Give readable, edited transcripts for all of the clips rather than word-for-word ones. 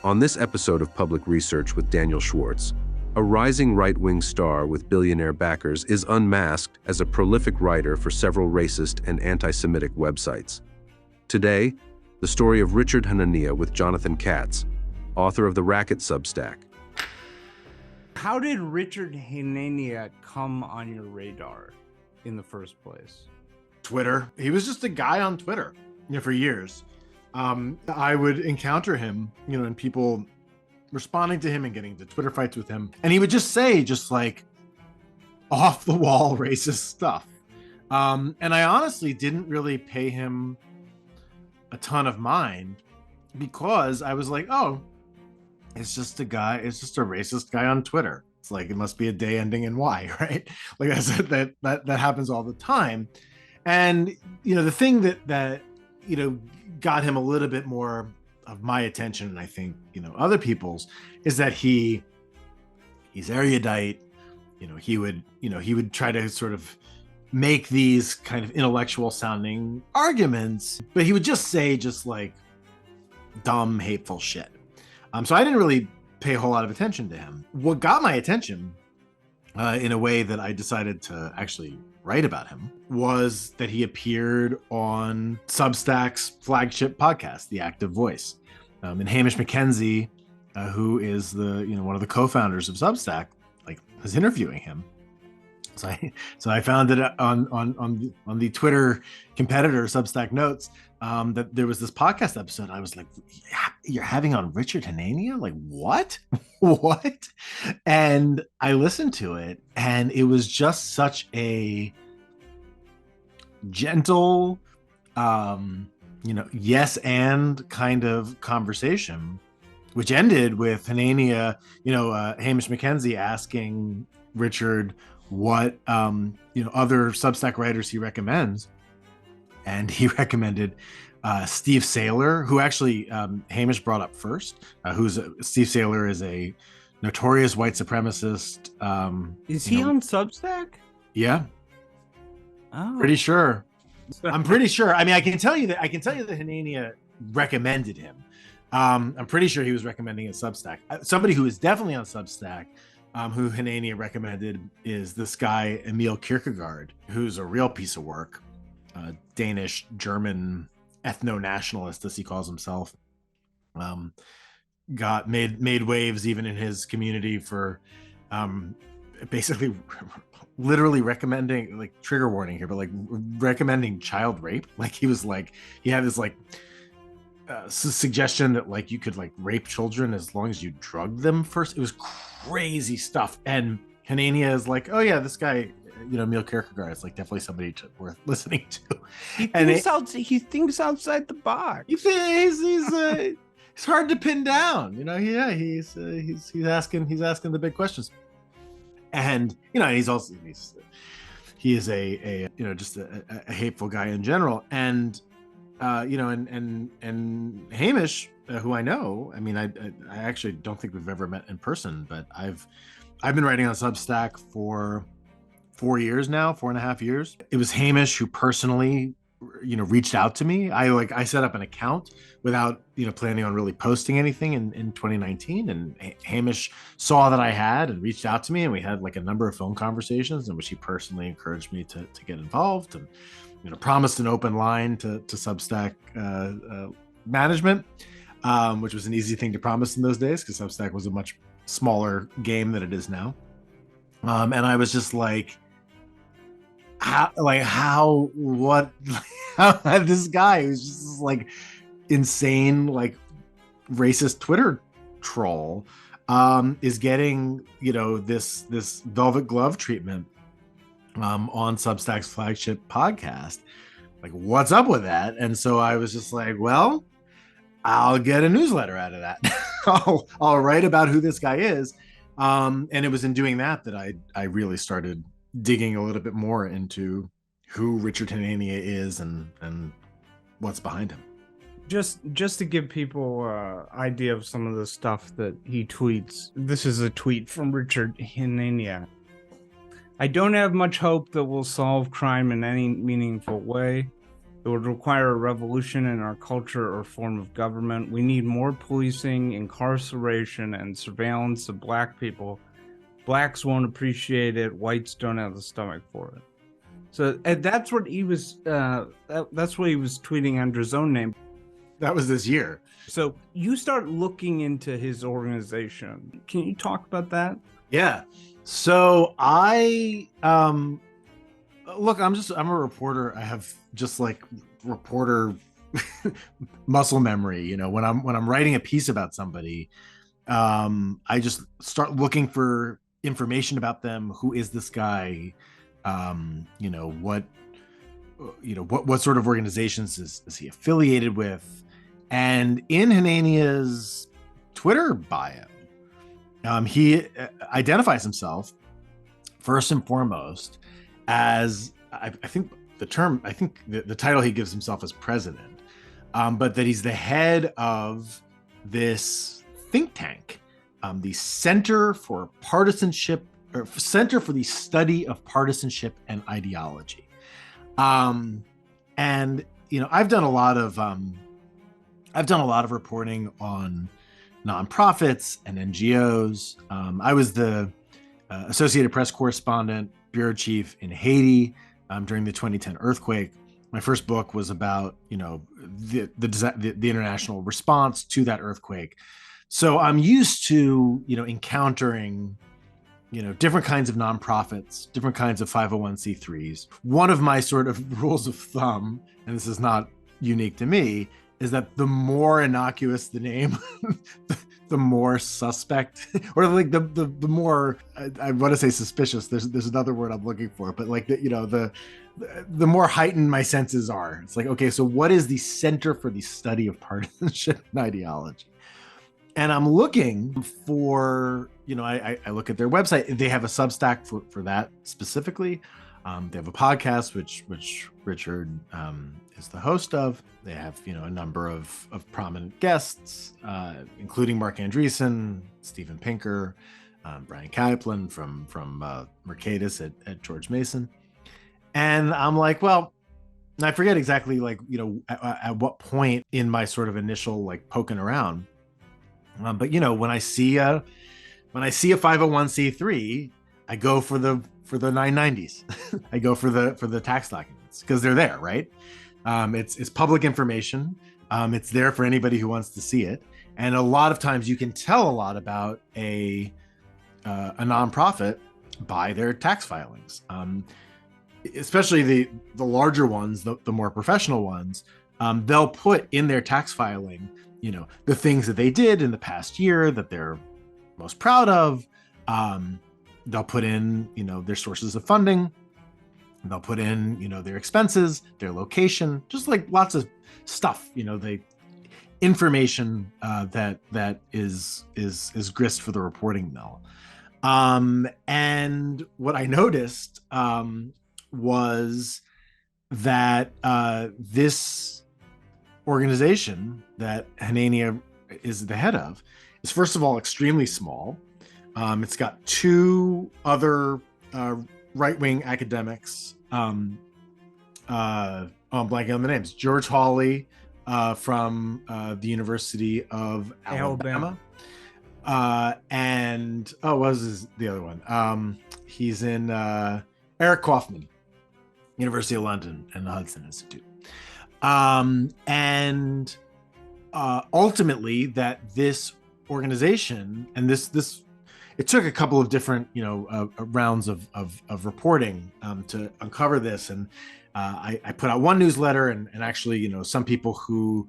On this episode of Public Research with Daniel Schwartz, a rising right-wing star with billionaire backers is unmasked as a prolific writer for several racist and anti-Semitic websites. Today, the story of Richard Hanania with Jonathan Katz, author of the Racket Substack. How did Richard Hanania come on your radar in the first place? Twitter. He was just a guy on Twitter, for years. I would encounter him, and people responding to him and getting into Twitter fights with him. And he would just say like off the wall racist stuff. And I honestly didn't really pay him a ton of mind because I was like, oh, it's just a racist guy on Twitter. It's like, it must be a day ending in Y, right? Like I said, that happens all the time. And, the thing that got him a little bit more of my attention, and I think, other people's, is that he's erudite. He would try to sort of make these kind of intellectual sounding arguments, but he would just say like dumb, hateful shit. So I didn't really pay a whole lot of attention to him. What got my attention in a way that I decided to actually write about him was that he appeared on Substack's flagship podcast, The Active Voice. And Hamish McKenzie, who is one of the co-founders of Substack, was interviewing him. So I found it on the Twitter competitor Substack Notes that there was this podcast episode. I was like, you're having on Richard Hanania? Like, what? What? And I listened to it, and it was just such a gentle, yes and kind of conversation, which ended with Hanania, Hamish McKenzie asking Richard what other Substack writers he recommends, and he recommended Steve Saylor, who actually Hamish brought up first. Steve Saylor is a notorious white supremacist. Is he on Substack? Yeah. Oh. Pretty sure. I'm pretty sure. I mean, I can tell you that Hanania recommended him. I'm pretty sure he was recommending a Substack. Somebody who is definitely on Substack, who Hanania recommended, is this guy Emil Kierkegaard, who's a real piece of work. Danish, German ethno-nationalist, as he calls himself. Got made waves even in his community for basically literally recommending, like, trigger warning here, but like recommending child rape. Like he had this suggestion that you could rape children as long as you drug them first. It was crazy stuff. And Hanania is like, oh yeah, this guy, Emil Kierkegaard is definitely somebody worth listening to. He thinks outside the box. He's hard to pin down. He's asking the big questions. And he is a just a hateful guy in general. And and Hamish, who I know, I mean, I actually don't think we've ever met in person, but I've been writing on Substack for 4.5 years. It was Hamish who personally, reached out to me. I set up an account without, planning on really posting anything in 2019. And Hamish saw that I had and reached out to me, and we had a number of phone conversations in which he personally encouraged me to get involved, and, promised an open line to Substack management, which was an easy thing to promise in those days because Substack was a much smaller game than it is now. And I was just like, how this guy who's just insane, racist Twitter troll, is getting, this velvet glove treatment on Substack's flagship podcast. What's up with that? And so I was just like, well, I'll get a newsletter out of that. I'll write about who this guy is. And it was in doing that I really started digging a little bit more into who Richard Hanania is and what's behind him. Just to give people an idea of some of the stuff that he tweets. This is a tweet from Richard Hanania. I don't have much hope that we'll solve crime in any meaningful way. It would require a revolution in our culture or form of government. We need more policing, incarceration, and surveillance of black people. Blacks won't appreciate it. Whites don't have the stomach for it. So that's what he was. That's what he was tweeting under his own name. That was this year. So you start looking into his organization. Can you talk about that? Yeah. So I look, I'm a reporter. I have just like reporter muscle memory. You know, when I'm writing a piece about somebody, I just start looking for information about them. Who is this guy? What sort of organizations is he affiliated with? And in Hanania's Twitter bio, he identifies himself first and foremost as, I think the title he gives himself is president, but that he's the head of this think tank, the Center for Partisanship, or Center for the Study of Partisanship and Ideology. And I've done a lot of reporting on nonprofits and NGOs. I was the Associated Press correspondent, bureau chief in Haiti during the 2010 earthquake. My first book was about the international response to that earthquake. So I'm used to encountering different kinds of nonprofits, different kinds of 501c3s. One of my sort of rules of thumb, and this is not unique to me, is that the more innocuous the name, the more suspect, or like the more I want to say suspicious. There's another word I'm looking for, but like the more heightened my senses are. It's like, okay, so what is the Center for the Study of Partisanship and Ideology? And I'm looking for, I look at their website. They have a Substack for that specifically. They have a podcast, which Richard is the host of. They have, a number of prominent guests, including Mark Andreessen, Steven Pinker, Brian Kaplan from Mercatus at George Mason. And I'm like, well, I forget exactly at what point in my sort of initial poking around. But when I see a 501c3, I go for the 990s. I go for the tax documents because they're there, right? It's public information. It's there for anybody who wants to see it. And a lot of times you can tell a lot about a nonprofit by their tax filings, especially the larger ones, the more professional ones. They'll put in their tax filing the things that they did in the past year that they're most proud of. They'll put in, their sources of funding. They'll put in, their expenses, their location, just like lots of stuff, the information that is grist for the reporting mill. And what I noticed was that this organization that Hanania is the head of is, first of all, extremely small. It's got two other right-wing academics. I'm blanking on the names. George Hawley from the University of Alabama. And what was the other one? He's in Eric Kaufman, University of London and the Hudson Institute. And ultimately that this organization, and this it took a couple of different rounds of reporting to uncover this, and I put out one newsletter, and actually some people who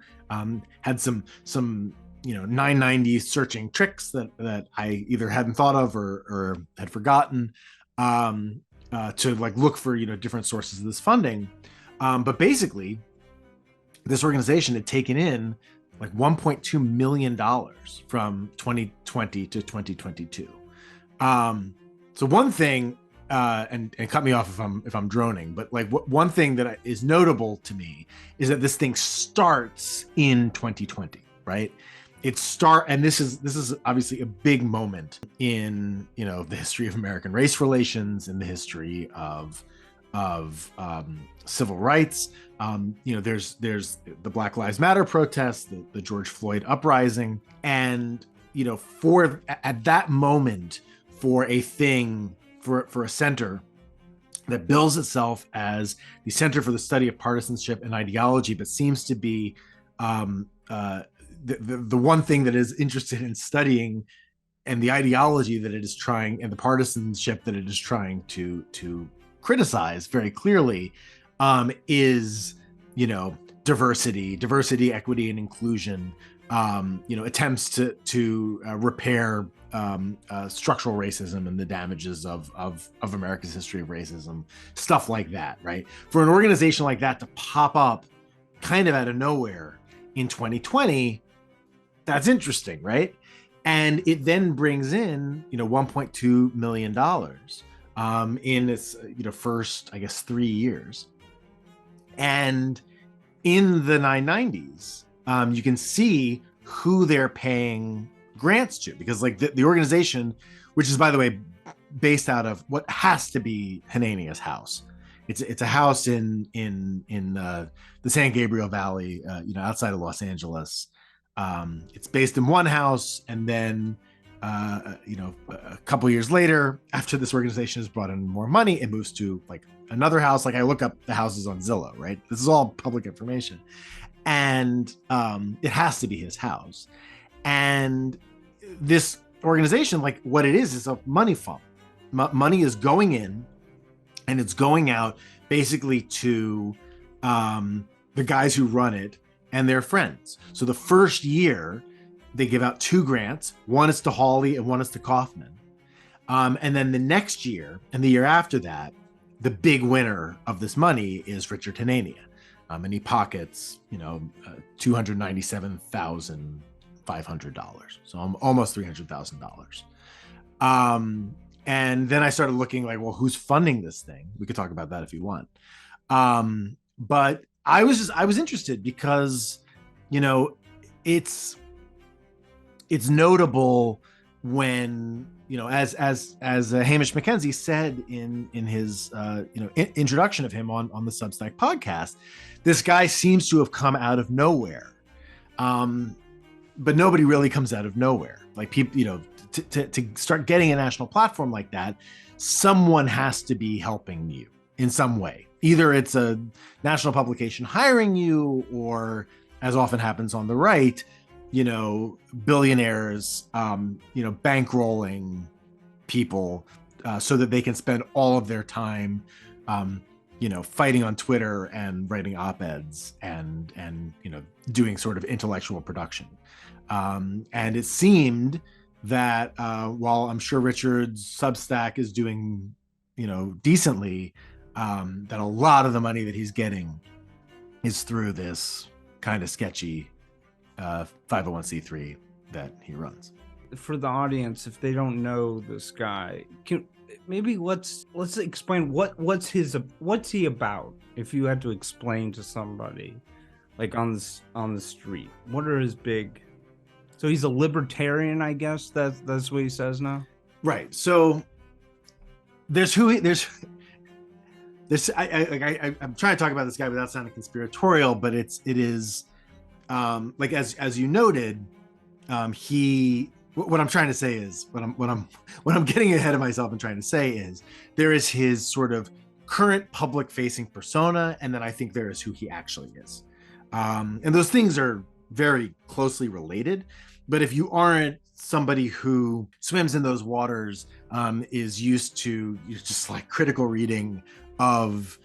had some 990 searching tricks that I either hadn't thought of or had forgotten to look for different sources of this funding, but basically this organization had taken in $1.2 million from 2020 to 2022. So one thing, and cut me off if I'm droning, but one thing that is notable to me is that this thing starts in 2020, right? And this is obviously a big moment in the history of American race relations, in the history of civil rights. There's the Black Lives Matter protests, the George Floyd uprising, and for at that moment, for a center that bills itself as the Center for the Study of Partisanship and Ideology, but seems to be the one thing that is interested in studying, and the ideology that it is trying, and the partisanship that it is trying to criticize very clearly, is diversity, equity, and inclusion. Attempts to repair structural racism and the damages of America's history of racism, stuff like that, right? For an organization like that to pop up kind of out of nowhere in 2020, that's interesting, right? And it then brings in, $1.2 million in its, first, I guess, 3 years. And in the 990s, you can see who they're paying grants to, because like the organization, which is, by the way, based out of what has to be Hanania's house. It's a house in the San Gabriel Valley, outside of Los Angeles. It's based in one house, and then a couple years later, after this organization has brought in more money, it moves to like another house. Like I look up the houses on Zillow, right? This is all public information, and it has to be his house. And this organization, like what it is a money fund. Money is going in, and it's going out basically to the guys who run it and their friends. So the first year, they give out 2 grants. One is to Hawley and one is to Kaufman. And then the next year and the year after that, the big winner of this money is Richard Hanania. And he pockets, $297,500. So almost $300,000. And then I started looking like, well, who's funding this thing? We could talk about that if you want. But I was interested because, it's notable when, as Hamish McKenzie said in his, introduction of him on the Substack podcast, this guy seems to have come out of nowhere. But nobody really comes out of nowhere. Like people, to start getting a national platform like that, someone has to be helping you in some way. Either it's a national publication hiring you, or, as often happens on the right, billionaires, bankrolling people so that they can spend all of their time, fighting on Twitter and writing op-eds and doing sort of intellectual production. And it seemed that while I'm sure Richard's Substack is doing, decently, that a lot of the money that he's getting is through this kind of sketchy 501c3 that he runs. For the audience, if they don't know this guy, maybe let's explain what's he about. If you had to explain to somebody, like on the street, what are his big? So he's a libertarian, I guess. That's what he says now. Right. So I'm trying to talk about this guy without sounding conspiratorial, but it is like as you noted, what I'm trying to say is what I'm getting ahead of myself and trying to say is there is his sort of current public facing persona, and then I think there is who he actually is, and those things are very closely related. But if you aren't somebody who swims in those waters, is used to just like critical reading of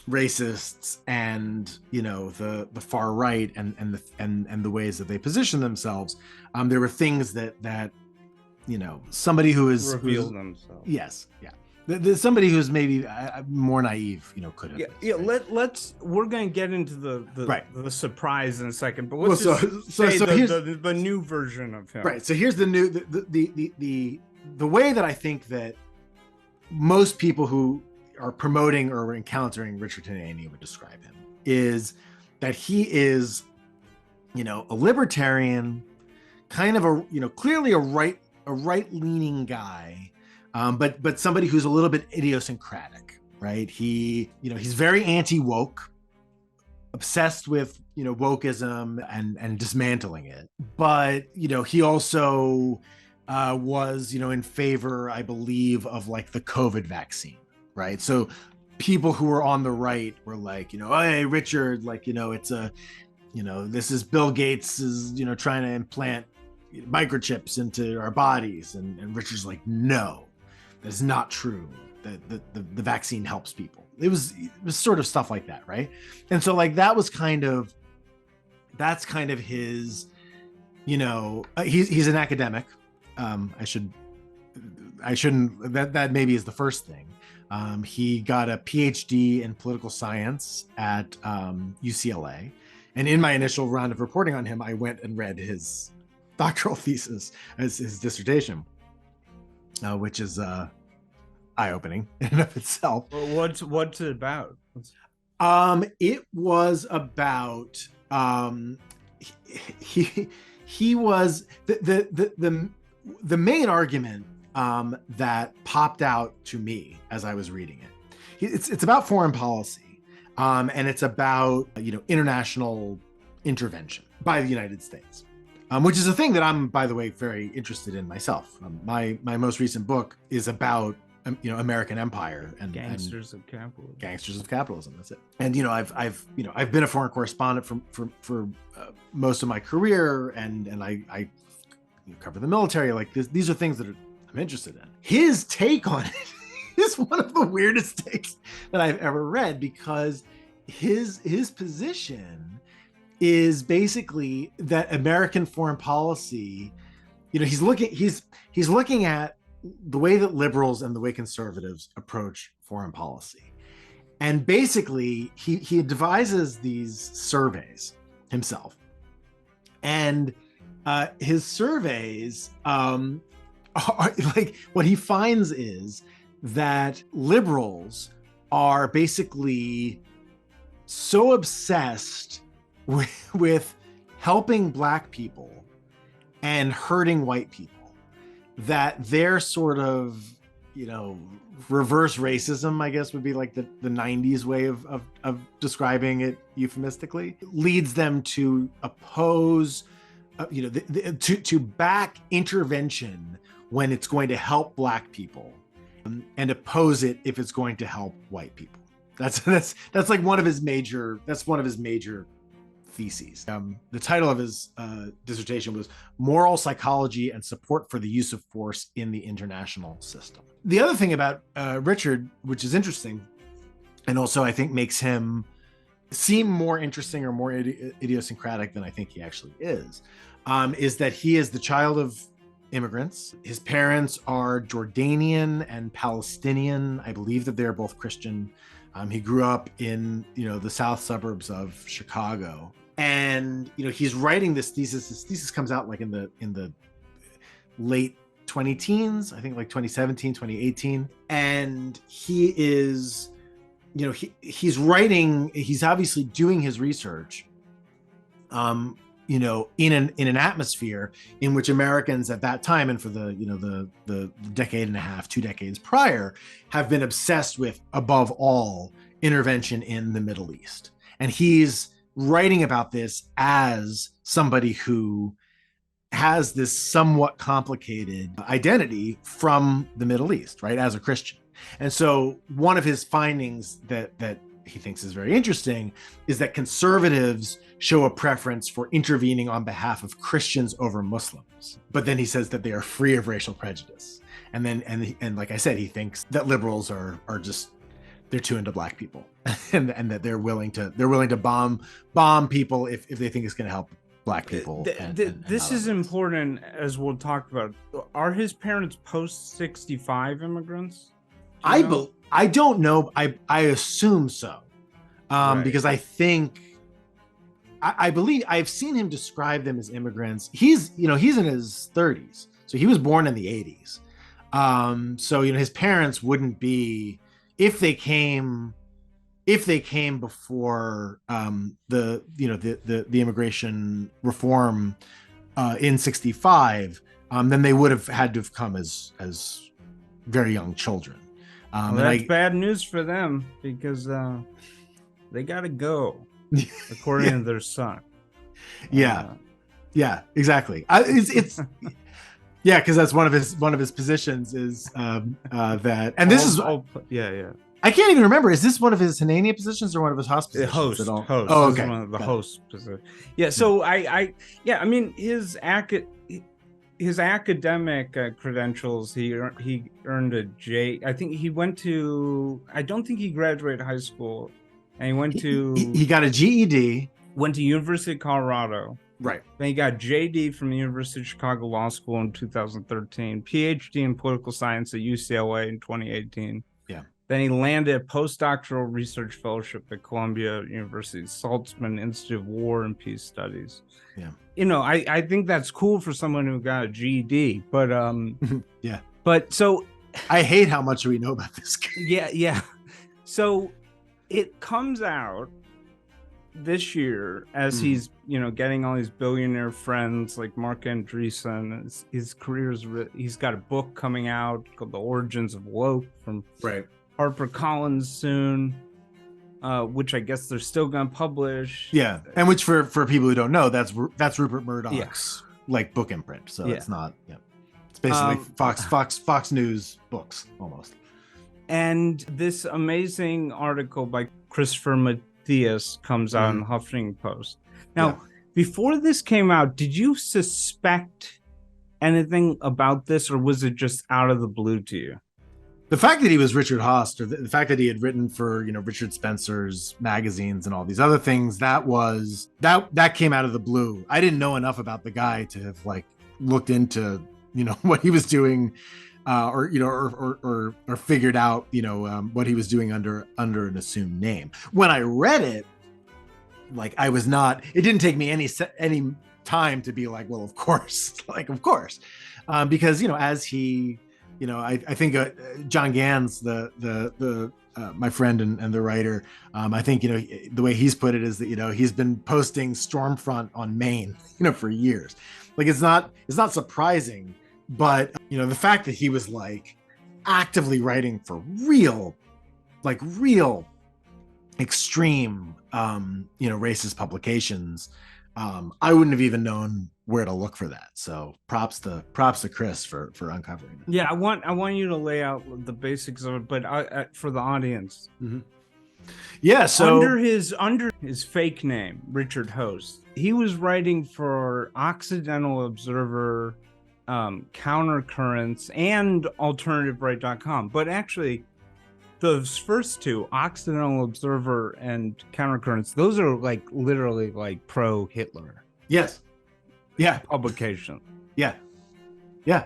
racists and the far right and the ways that they position themselves, there were things that somebody who is reveal themselves. Yes, yeah. There's somebody who's maybe more naive, could have. Yeah. We're gonna get into the surprise in a second, but let's so here's the new version of him. Right. So here's the new the way that I think that most people who are promoting or encountering Richard Hanania would describe him is that he is, a libertarian, kind of clearly a right-leaning guy. But somebody who's a little bit idiosyncratic, right? He's very anti-woke. obsessed with, wokeism and dismantling it. But, he also was, in favor, I believe, of like the COVID vaccine, right? So people who were on the right were like, hey, Richard, like, it's a, this is Bill Gates is, trying to implant microchips into our bodies. And Richard's like, no, that's not true. The vaccine helps people. It was sort of stuff like that, right? And so like that's kind of his, he's an academic. I shouldn't, that maybe is the first thing. He got a PhD in political science at UCLA. And in my initial round of reporting on him, I went and read his doctoral thesis as his dissertation, which is eye-opening in and of itself. Well, what's it about? It was about he was the main argument that popped out to me as I was reading it. It's about foreign policy, and it's about international intervention by the United States, which is a thing that I'm, by the way, very interested in myself. My most recent book is about American empire and Gangsters of Capitalism. Gangsters of Capitalism. That's it. And I've been a foreign correspondent for most of my career, and I cover the military. Like these are things that I'm interested in. His take on it is one of the weirdest takes that I've ever read, because his position is basically that American foreign policy, he's looking at the way that liberals and the way conservatives approach foreign policy. And basically he devises these surveys himself. And his surveys are like, what he finds is that liberals are basically so obsessed with helping Black people and hurting white people that their sort of, reverse racism, I guess would be like the 90s way of describing it euphemistically, leads them to oppose, to back intervention when it's going to help Black people, and oppose it if it's going to help white people. That's like one of his major theses. The title of his dissertation was Moral Psychology and Support for the Use of Force in the International System. The other thing about Richard, which is interesting, and also I think makes him seem more interesting or more idiosyncratic than I think he actually is that he is the child of immigrants. His parents are Jordanian and Palestinian. I believe that they're both Christian. He grew up in, the south suburbs of Chicago. And, he's writing this thesis. This thesis comes out like in the late 20-teens, I think like 2017, 2018. And he is, he's writing, he's obviously doing his research, in an atmosphere in which Americans at that time, and for the decade and a half, 2 decades prior, have been obsessed with, above all, intervention in the Middle East. And he's writing about this as somebody who has this somewhat complicated identity from the Middle East, right, as a Christian. And so one of his findings that he thinks is very interesting is that conservatives show a preference for intervening on behalf of Christians over Muslims. But then he says that they are free of racial prejudice. And then, and like I said, he thinks that liberals are just, they're too into Black people, and that they're willing to bomb people if they think it's going to help Black people. This is important, as we'll talk about. Are his parents post 65 immigrants? I don't know. I assume so, right. Because I think, I believe I've seen him describe them as immigrants. He's in his 30s, so he was born in the 80s. So his parents wouldn't be, if they came before the immigration reform in 65, then they would have had to have come as very young children. Well, that's bad news for them, because they gotta go. according to their son. Yeah. Yeah, exactly. It's yeah, because that's one of his positions is that, and this is yeah. I can't even remember. Is this one of his Hanania positions or one of his host positions? Host. Oh, okay. This is one of the host positions. Yeah. So I mean his academic credentials. He earned a J. I think he went to. I don't think he graduated high school, and he went to. He got a GED. Went to University of Colorado. Right. Then he got JD from the University of Chicago Law School in 2013. PhD in political science at UCLA in 2018. Yeah. Then he landed a postdoctoral research fellowship at Columbia University Saltzman Institute of War and Peace Studies. Yeah. You know, I think that's cool for someone who got a GED, but yeah. But so I hate how much we know about this guy. Yeah. So it comes out this year as he's, you know, getting all these billionaire friends like Mark Andreessen. His career's he's got a book coming out called The Origins of Woke from HarperCollins soon, which I guess they're still gonna publish. Yeah, and which for people who don't know, that's Rupert Murdoch's like book imprint. So it's not. Yeah, it's basically Fox News books almost. And this amazing article by Christopher Matthias comes out in the Huffington Post. Now, before this came out, did you suspect anything about this, or was it just out of the blue to you? The fact that he was Richard Haas, or the fact that he had written for, you know, Richard Spencer's magazines and all these other things, that came out of the blue. I didn't know enough about the guy to have like looked into, you know, what he was doing, or figured out, you know, what he was doing under an assumed name. When I read it, like it didn't take me any time to be like, well, of course, because, you know, as he, you know, I think John Gans, the my friend and the writer, I think, you know, the way he's put it is that, you know, he's been posting Stormfront on Maine, you know, for years. Like it's not surprising, but, you know, the fact that he was like actively writing for real extreme, you know, racist publications, I wouldn't have even known where to look for that. So props to Chris for uncovering that. Yeah, I want you to lay out the basics of it, but for the audience. Mm-hmm. Yeah, so under his fake name, Richard Host, he was writing for Occidental Observer, Countercurrents, and AlternativeRight.com. But actually, those first two, Occidental Observer and Countercurrents, those are like literally like pro-Hitler. Yes. Yeah. Publication. Yeah. Yeah.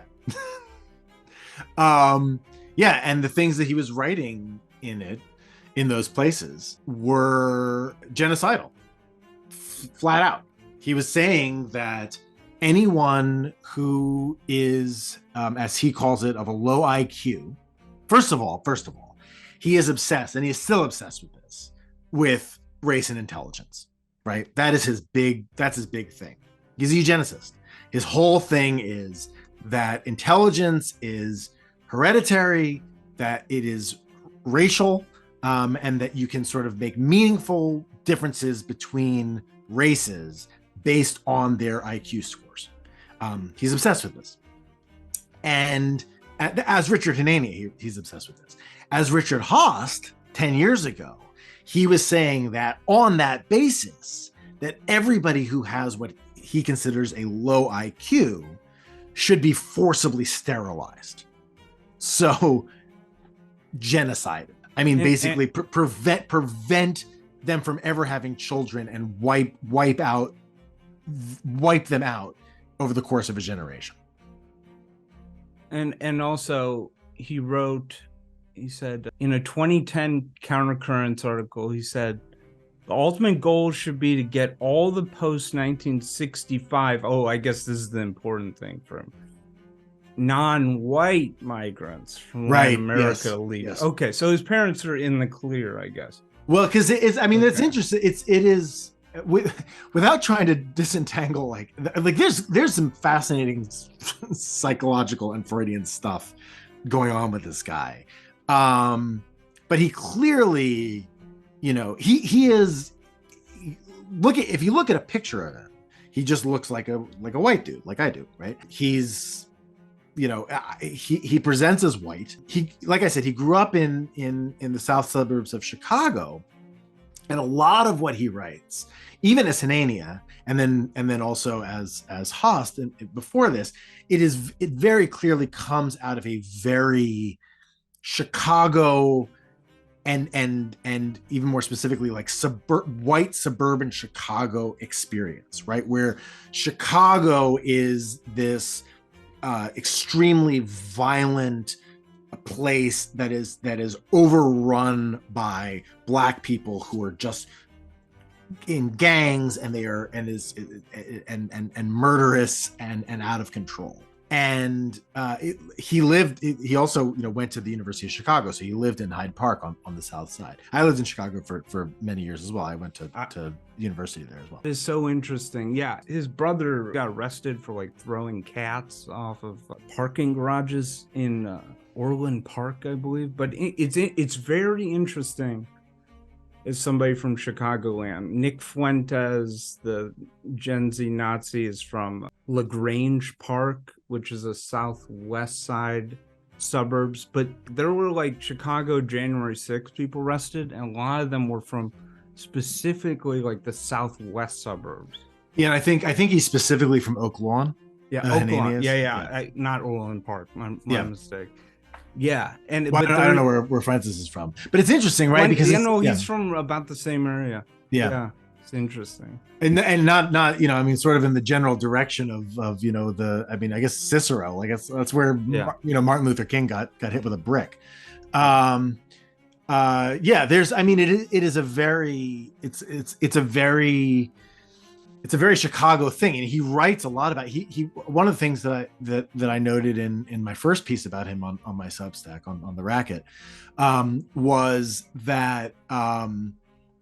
Yeah, and the things that he was writing in those places were genocidal. Flat out. He was saying that anyone who is, as he calls it, of a low IQ, first of all, he is obsessed, and he is still obsessed with this, with race and intelligence, right? That's his big thing. He's a eugenicist. His whole thing is that intelligence is hereditary, that it is racial, and that you can sort of make meaningful differences between races based on their IQ scores. He's obsessed with this. And as Richard Hanania, he's obsessed with this. As Richard Haas, 10 years ago, he was saying that on that basis, that everybody who has what he considers a low IQ should be forcibly sterilized. So genocided. I mean, basically prevent them from ever having children and wipe them out over the course of a generation. And also he said in a 2010 Countercurrents article, he said, the ultimate goal should be to get all the post-1965, I guess this is the important thing for him, non-white migrants from Latin America to leave. Yes. Okay, so his parents are in the clear, I guess. Well, because it's interesting. It is without trying to disentangle, like there's some fascinating psychological and Freudian stuff going on with this guy. But he clearly, you know, he is if you look at a picture of him, he just looks like a white dude, like I do, right? He's, he presents as white. He, like I said, he grew up in the south suburbs of Chicago, and a lot of what he writes, even as Hanania, and then also as Host, and before this, it very clearly comes out of a very Chicago and even more specifically like white suburban Chicago experience, right? Where Chicago is this extremely violent place that is overrun by Black people who are just in gangs, and they are and murderous and out of control. And he also went to the University of Chicago, so he lived in Hyde Park on the south side. I lived in Chicago for many years as well. I went to university there as well. It's so interesting. Yeah, his brother got arrested for like throwing cats off of parking garages in Orland Park, I believe. But it's very interesting as somebody from Chicagoland. Nick Fuentes, the Gen Z Nazi, is from LaGrange Park, which is a southwest side suburbs. But there were like Chicago January 6th people arrested, and a lot of them were from specifically like the southwest suburbs. Yeah, and I think he's specifically from Oak Lawn. Yeah, Oak Lawn. Yeah. Not Orland Park. My mistake. Yeah, and well, I don't know where Francis is from, but it's interesting, right? Because he's from about the same area. Yeah, it's interesting, and not I mean, sort of in the general direction of I guess Cicero. Like that's where Martin Luther King got hit with a brick. There's, I mean, it is a very it's a very Chicago thing, and he writes a lot about he one of the things that I noted in my first piece about him on my Substack on the Racket was that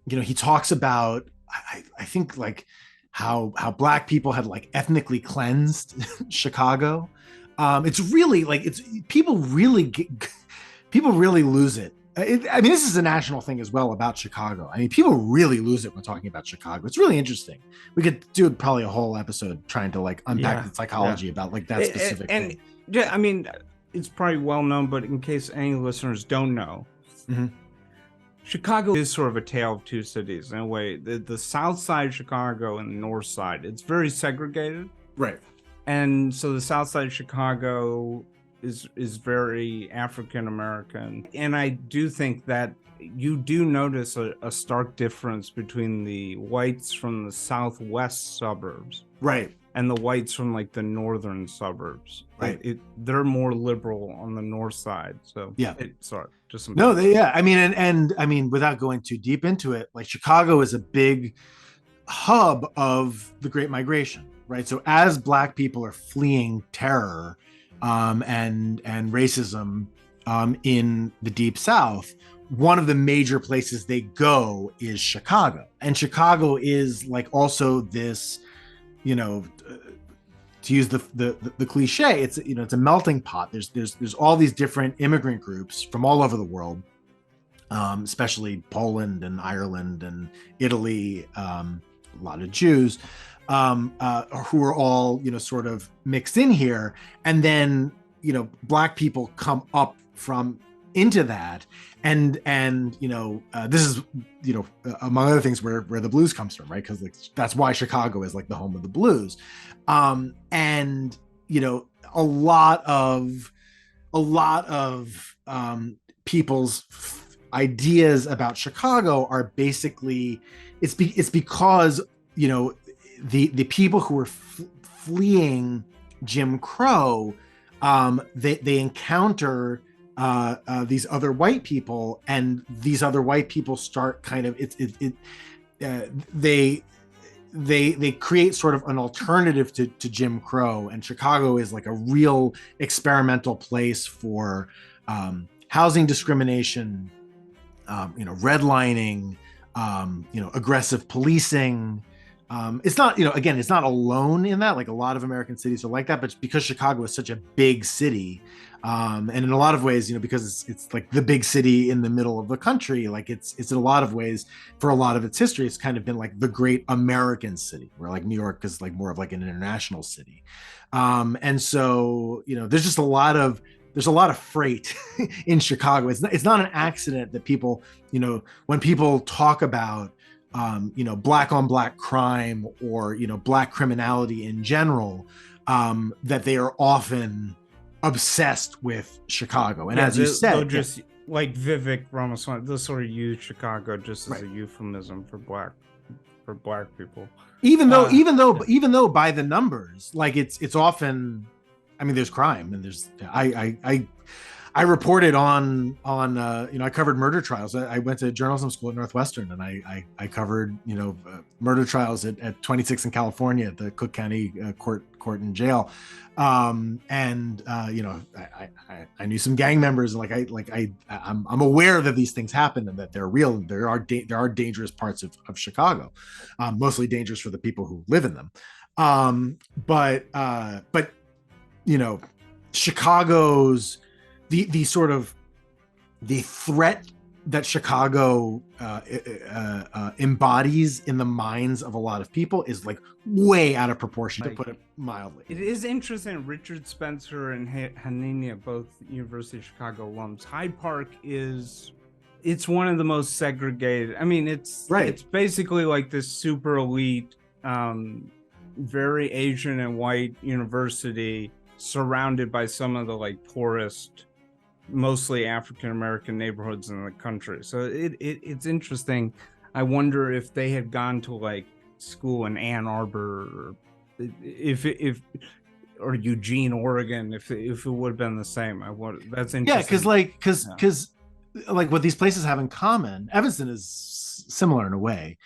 he talks about I think like how Black people had like ethnically cleansed Chicago. It's really like people really lose it. I mean, this is a national thing as well about Chicago. I mean, people really lose it when talking about Chicago. It's really interesting. We could do probably a whole episode trying to like unpack the psychology about like that specific thing. Yeah, I mean, it's probably well known, but in case any listeners don't know, Chicago is sort of a tale of two cities in a way. The south side of Chicago and the north side, it's very segregated. Right. And so the south side of Chicago is very African American, and I do think that you do notice a stark difference between the whites from the southwest suburbs, right, and the whites from like the northern suburbs. Right, they're more liberal on the north side. So yeah, I mean, and I mean, without going too deep into it, like Chicago is a big hub of the Great Migration, right? So as Black people are fleeing terror and racism in the Deep South, one of the major places they go is Chicago. And Chicago is like also this, to use the cliche, it's it's a melting pot. There's all these different immigrant groups from all over the world, especially Poland and Ireland and Italy, a lot of Jews. Who are all sort of mixed in here, and then Black people come up from into that, and this is among other things where the blues comes from, right? Because like that's why Chicago is like the home of the blues, and a lot of people's ideas about Chicago are basically it's because the people who were fleeing Jim Crow, they encounter these other white people, and these other white people start kind of they create sort of an alternative to Jim Crow, and Chicago is like a real experimental place for housing discrimination, redlining, aggressive policing. It's not, again, it's not alone in that. Like a lot of American cities are like that, but because Chicago is such a big city, and in a lot of ways, because it's like the big city in the middle of the country, like it's in a lot of ways, for a lot of its history, it's kind of been like the great American city, where like New York is like more of like an international city. And so, there's just there's a lot of freight in Chicago. It's not an accident that people, when people talk about black on black crime or black criminality in general, that they are often obsessed with Chicago. And as you said, just like Vivek Ramaswamy, they'll sort of use Chicago just as a euphemism for black people. Even though by the numbers, like it's often, I mean, there's crime and there's I reported on I covered murder trials. I went to journalism school at Northwestern, and I covered murder trials at 26 in California at the Cook County court and jail. I knew some gang members, and I'm aware that these things happen and that they're real. And there are dangerous parts of Chicago, mostly dangerous for the people who live in them. But Chicago's the sort of the threat that Chicago embodies in the minds of a lot of people is like way out of proportion, to put it mildly. It is interesting. Richard Spencer and Hanania, both University of Chicago alums. Hyde Park it's one of the most segregated. I mean, it's basically like this super elite, very Asian and white university surrounded by some of the like poorest, mostly African-American neighborhoods in the country. So it's interesting. I wonder if they had gone to like school in Ann Arbor, or Eugene, Oregon, if it would have been the same. That's interesting. Yeah, because like what these places have in common, Evanston is similar in a way.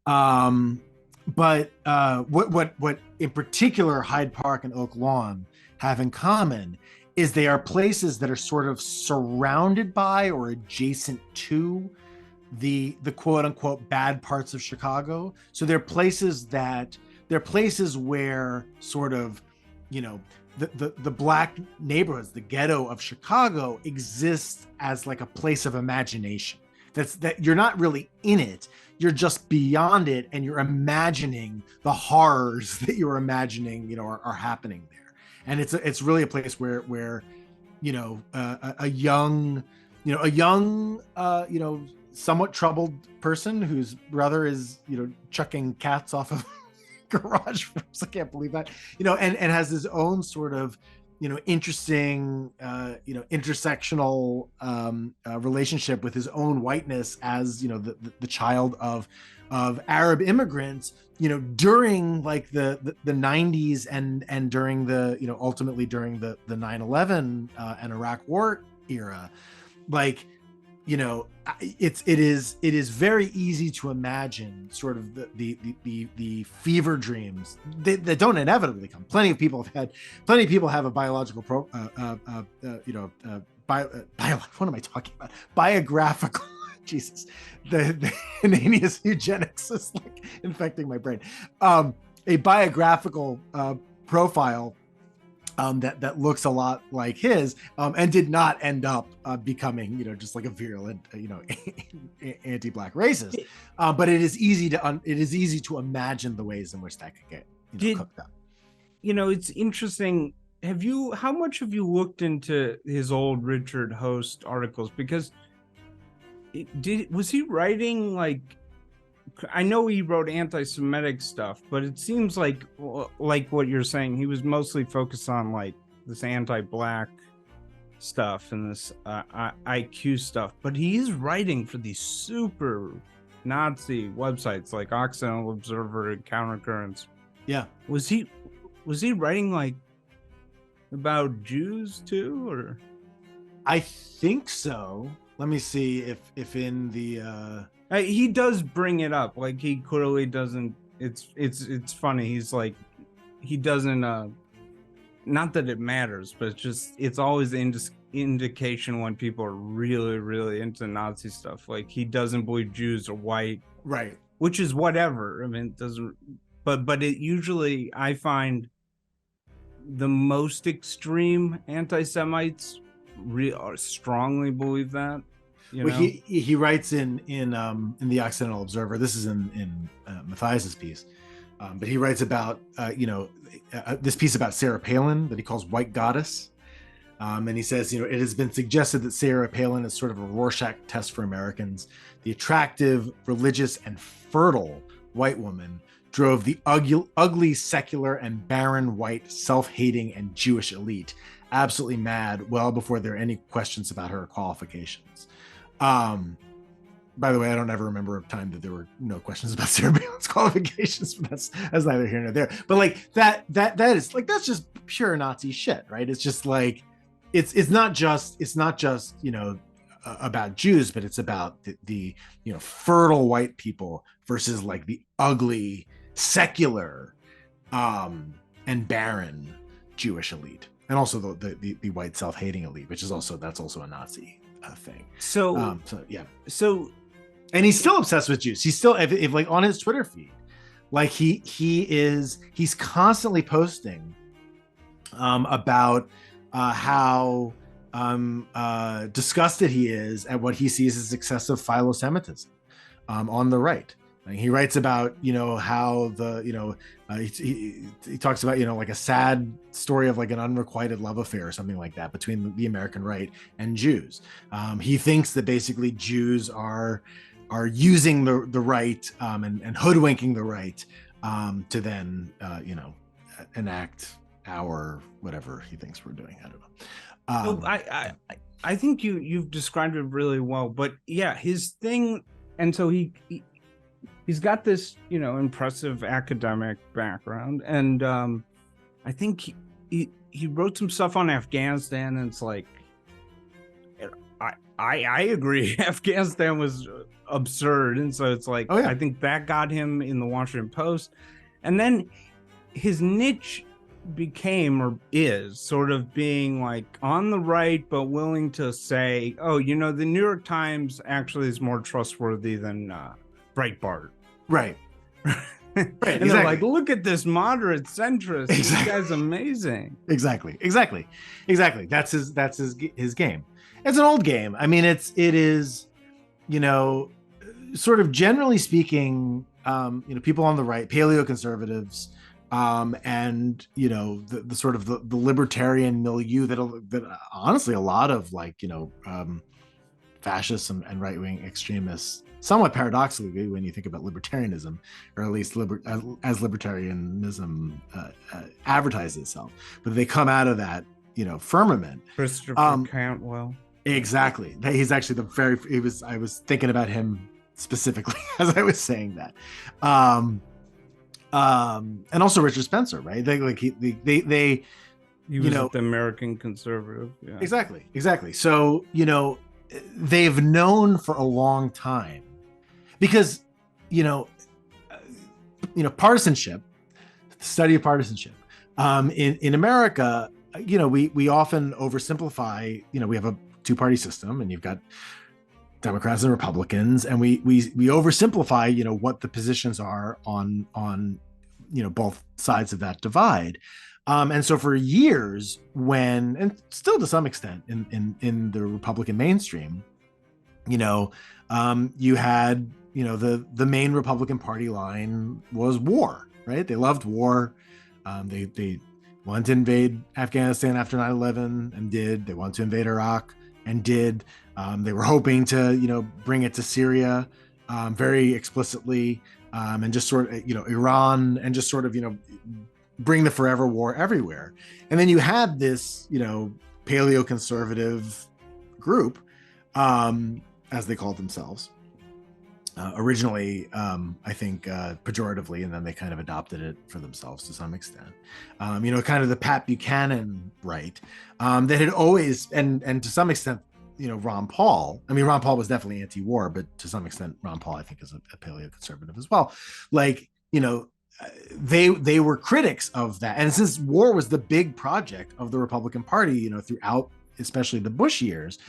But what in particular Hyde Park and Oak Lawn have in common is they are places that are sort of surrounded by or adjacent to the quote unquote bad parts of Chicago. So they're places where sort of, the black neighborhoods, the ghetto of Chicago exists as like a place of imagination. That you're not really in it, you're just beyond it, and you're imagining the horrors that you're imagining, are happening there. And it's really a place where a young somewhat troubled person whose brother is chucking cats off of garage flips. I can't believe that, and has his own sort of interesting intersectional relationship with his own whiteness as the child of Arab immigrants, during like the 90s and during the ultimately during the 9/11 and Iraq War era. Like, it is very easy to imagine sort of the fever dreams that don't inevitably come. Plenty of people have a biological what am I talking about? Biographical. Jesus, the Hanania's eugenics is like infecting my brain. A biographical profile that looks a lot like his, and did not end up becoming, just like a virulent, anti-black racist. But it is easy to imagine the ways in which that could get cooked up. It's interesting. How much have you looked into his old Richard Host articles? Because was he writing like, I know he wrote anti-Semitic stuff, but it seems like what you're saying, he was mostly focused on like this anti-black stuff and this IQ stuff, but he is writing for these super Nazi websites like Occidental Observer and Countercurrents. Yeah. Was he writing like about Jews too, or? I think so. Let me see if in the he does bring it up. Like he clearly doesn't. It's funny. He's like, he doesn't. Not that it matters, but it's always the indication when people are really, really into Nazi stuff. Like he doesn't believe Jews are white, right? Which is whatever. I mean, it doesn't. but it usually, I find the most extreme anti-Semites strongly believe that. Well, he writes in the Occidental Observer. This is in Matthias's piece, but he writes about this piece about Sarah Palin that he calls White Goddess, and he says, it has been suggested that Sarah Palin is sort of a Rorschach test for Americans. The attractive, religious, and fertile white woman drove the ugly, secular, and barren white, self-hating, and Jewish elite absolutely mad well before there are any questions about her qualifications. By the way, I don't ever remember a time that there were no questions about Sarah Palin's qualifications, but that's neither here nor there. But like that is like, that's just pure Nazi shit, right? It's just like, it's not just about Jews, but it's about the fertile white people versus like the ugly, secular, and barren Jewish elite, and also the white self-hating elite, which is also a Nazi thing. So and he's still obsessed with Jews. He's still, if like on his Twitter feed, like he's constantly posting about how disgusted he is at what he sees as excessive philo-Semitism on the right. He writes about how he talks about like a sad story of like an unrequited love affair or something like that between the American right and Jews. He thinks that basically Jews are using the right and hoodwinking the right to then enact our whatever he thinks we're doing. I don't know. I think you've described it really well, but yeah, his thing, and so he's got this impressive academic background, and I think he wrote some stuff on Afghanistan, and it's like I agree Afghanistan was absurd, and so it's like, I think that got him in the Washington Post, and then his niche became, or is, sort of being like on the right but willing to say, the New York Times actually is more trustworthy than Breitbart. Right. Right. And exactly. They're like, look at this moderate centrist. Exactly. This guy's amazing. Exactly. That's his game. It's an old game. I mean, it is, sort of generally speaking, people on the right, paleoconservatives, and the sort of the libertarian milieu that honestly a lot of fascists and right-wing extremists, somewhat paradoxically, when you think about libertarianism, or at least as libertarianism advertises itself, but they come out of that firmament. Christopher Cantwell. Exactly. He's actually I was thinking about him specifically as I was saying that. And also Richard Spencer, right? He was the American conservative. Yeah. Exactly. So, they've known for a long time, because, partisanship, the study of partisanship, in America, we often oversimplify, we have a two-party system, and you've got Democrats and Republicans, and we oversimplify, what the positions are on both sides of that divide. And so for years, and still to some extent in the Republican mainstream, you had, the main Republican Party line was war, right? They loved war. They wanted to invade Afghanistan after 9/11 and did. They wanted to invade Iraq and did. They were hoping to, bring it to Syria very explicitly, and just sort of, Iran, and just sort of, bring the forever war everywhere. And then you had this, paleoconservative group, as they called themselves, originally, I think pejoratively, and then they kind of adopted it for themselves to some extent. Kind of the Pat Buchanan right, that had always, and to some extent, Ron Paul. I mean, Ron Paul was definitely anti-war, but to some extent, Ron Paul, I think, is a paleoconservative as well. Like, they were critics of that. And since war was the big project of the Republican Party, throughout, especially the Bush years,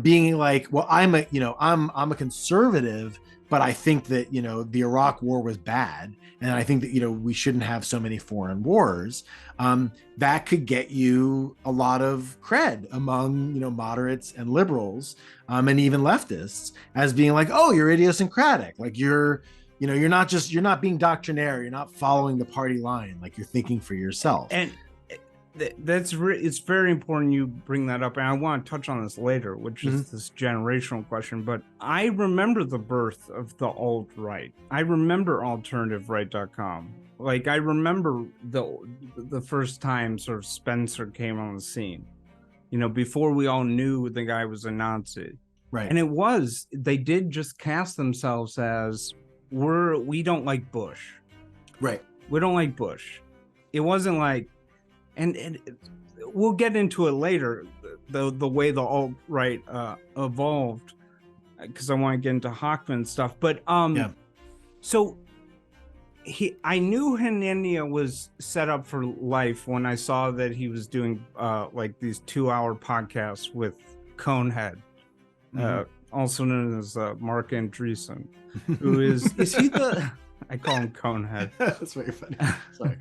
being like, well, I'm a conservative, but I think that, the Iraq war was bad. And I think that, we shouldn't have so many foreign wars. That could get you a lot of cred among, moderates and liberals, and even leftists, as being like, oh, you're idiosyncratic. Like you're not being doctrinaire. You're not following the party line. Like you're thinking for yourself. And it's very important you bring that up, and I want to touch on this later, which is this generational question. But I remember the birth of the alt-right. I remember alternativeright.com. Like I remember the first time sort of Spencer came on the scene, before we all knew the guy was a Nazi. Right. And they did just cast themselves as we don't like Bush. Right. We don't like Bush. It wasn't like, and we'll get into it later, the way the alt-right evolved, because I want to get into Hochman stuff. But so I knew Hanania was set up for life when I saw that he was doing like these 2-hour podcasts with Conehead, also known as Mark Andreessen, who is he the? I call him Conehead. That's very funny. Sorry.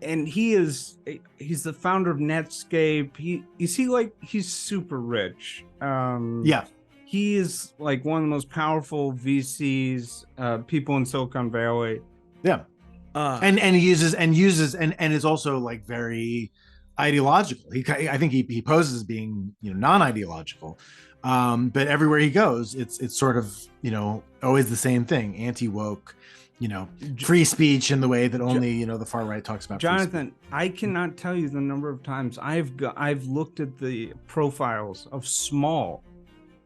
And he's the founder of Netscape. He's super rich. He is like one of the most powerful VCs, people in Silicon Valley. Yeah. And he uses and is also like very ideological. I think he poses as being, non-ideological. But everywhere he goes, it's sort of, always the same thing, anti-woke, free speech in the way that only, the far right talks about. Jonathan, I cannot tell you the number of times I've looked at the profiles of small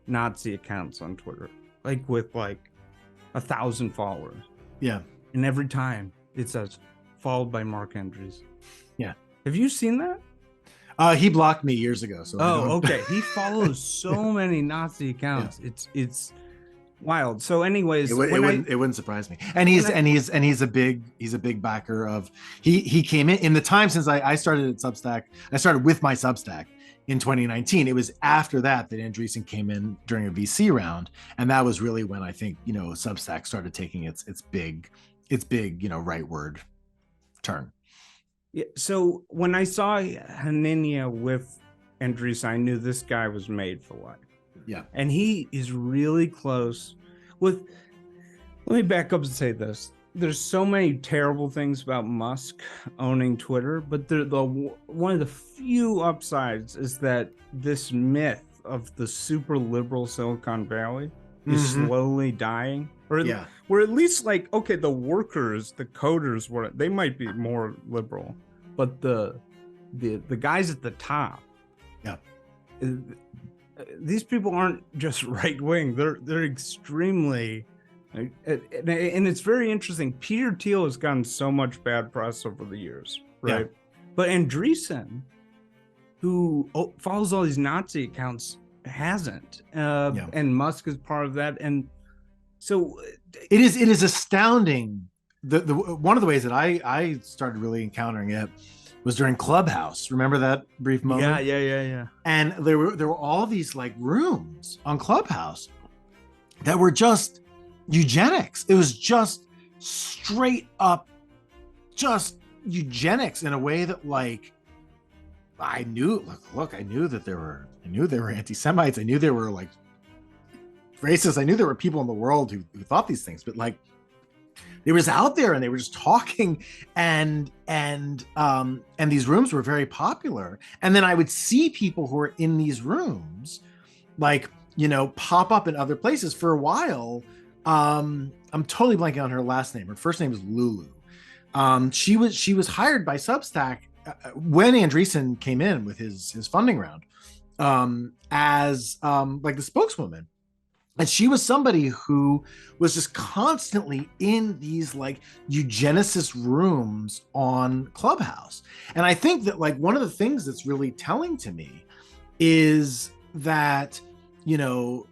Nazi accounts on Twitter, like with 1,000 followers. Yeah. And every time it says followed by Mark Andrews. Yeah. Have you seen that? He blocked me years ago. So okay. He follows so many Nazi accounts. Yeah. It's wild. So anyways, it wouldn't surprise me. And he's a big backer of, he came in the time since I started at Substack. I started with my Substack in 2019. It was after that Andreessen came in during a VC round, and that was really when I think Substack started taking its big rightward turn. Yeah. So when I saw Hanania with Andreessen, I knew this guy was made for life. Yeah. And he is really close with, let me back up and say this. There's so many terrible things about Musk owning Twitter, but one of the few upsides is that this myth of the super liberal Silicon Valley is slowly dying. Or at least the workers, the coders, they might be more liberal, but the guys at the top, these people aren't just right wing. They're extremely, and it's very interesting. Peter Thiel has gotten so much bad press over the years, right? Yeah. But Andreessen, who follows all these Nazi accounts, hasn't. And Musk is part of that. And so it is astounding. The one of the ways that I started really encountering it was during Clubhouse. Remember that brief moment? Yeah. And there were all these rooms on Clubhouse that were just eugenics. It was just straight up just eugenics in a way that I knew that there were anti-Semites. I knew there were racist. I knew there were people in the world who thought these things, but it was out there, and they were just talking, and these rooms were very popular. And then I would see people who were in these rooms, pop up in other places for a while. I'm totally blanking on her last name. Her first name is Lulu. She was hired by Substack when Andreessen came in with his funding round, as the spokeswoman. And she was somebody who was just constantly in these eugenicist rooms on Clubhouse. And I think that one of the things that's really telling to me is that, Hamish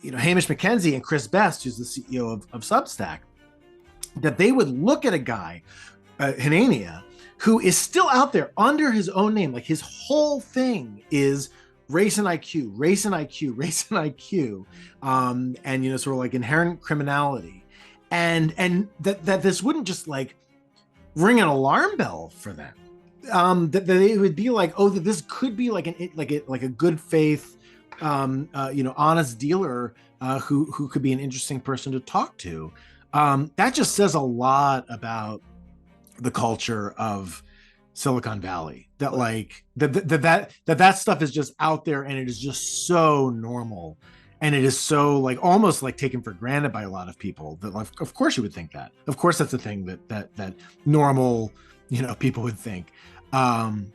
McKenzie and Chris Best, who's the CEO of Substack, that they would look at a guy, Hanania, who is still out there under his own name. His whole thing is race and IQ, race and IQ, race and IQ, and sort of like inherent criminality, and that this wouldn't just like ring an alarm bell for them. That it would be like, oh, that this could be like a good faith, honest dealer who could be an interesting person to talk to. That just says a lot about the culture of Silicon Valley. That like that stuff is just out there, and it is just so normal, and it is so like almost like taken for granted by a lot of people. That like, of course you would think that. Of course that's a thing that normal people would think. And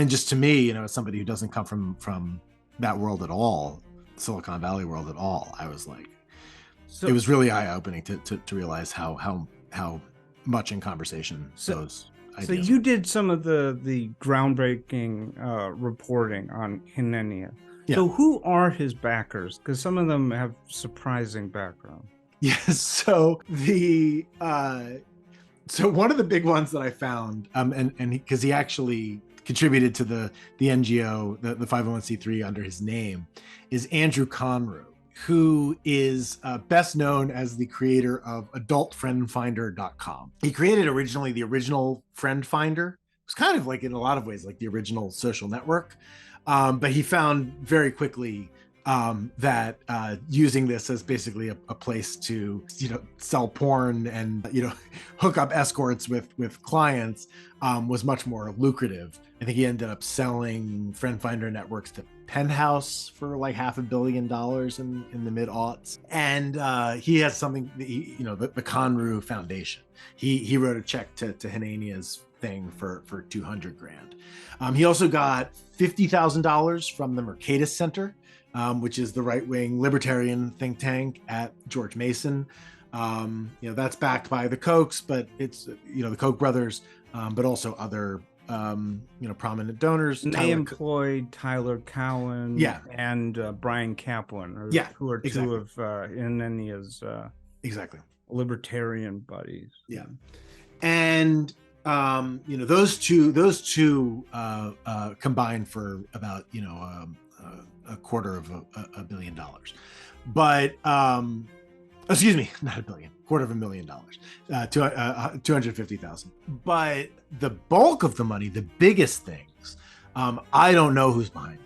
just to me, as somebody who doesn't come from that world at all, Silicon Valley world at all, I was like, it was really eye-opening to realize how much in conversation those ideas. So you did some of the groundbreaking reporting on Hanania. Yeah. So who are his backers? Because some of them have surprising background. Yes. So so one of the big ones that I found, and because he actually contributed to the NGO, the 501c3 under his name, is Andrew Conroe, who is best known as the creator of adultfriendfinder.com. He created originally the original Friend Finder. It was kind of like, in a lot of ways, like the original social network. But he found very quickly that using this as basically a place to, sell porn and, hook up escorts with clients was much more lucrative. I think he ended up selling Friend Finder networks to Penthouse for like $500 million in the mid-aughts. And he has something, the Conroe Foundation. He wrote a check to Hanania's thing for $200,000. He also got $50,000 from the Mercatus Center, which is the right-wing libertarian think tank at George Mason. That's backed by the Kochs, but it's, the Koch brothers, but also other, prominent donors. They employed Tyler Cowen and Brian Kaplan, who are two of Hanania's exactly libertarian buddies. Yeah. And those two combined for about $250 million, but excuse me, not $1 billion, $250,000, 250,000. But the bulk of the money, the biggest things, I don't know who's behind it,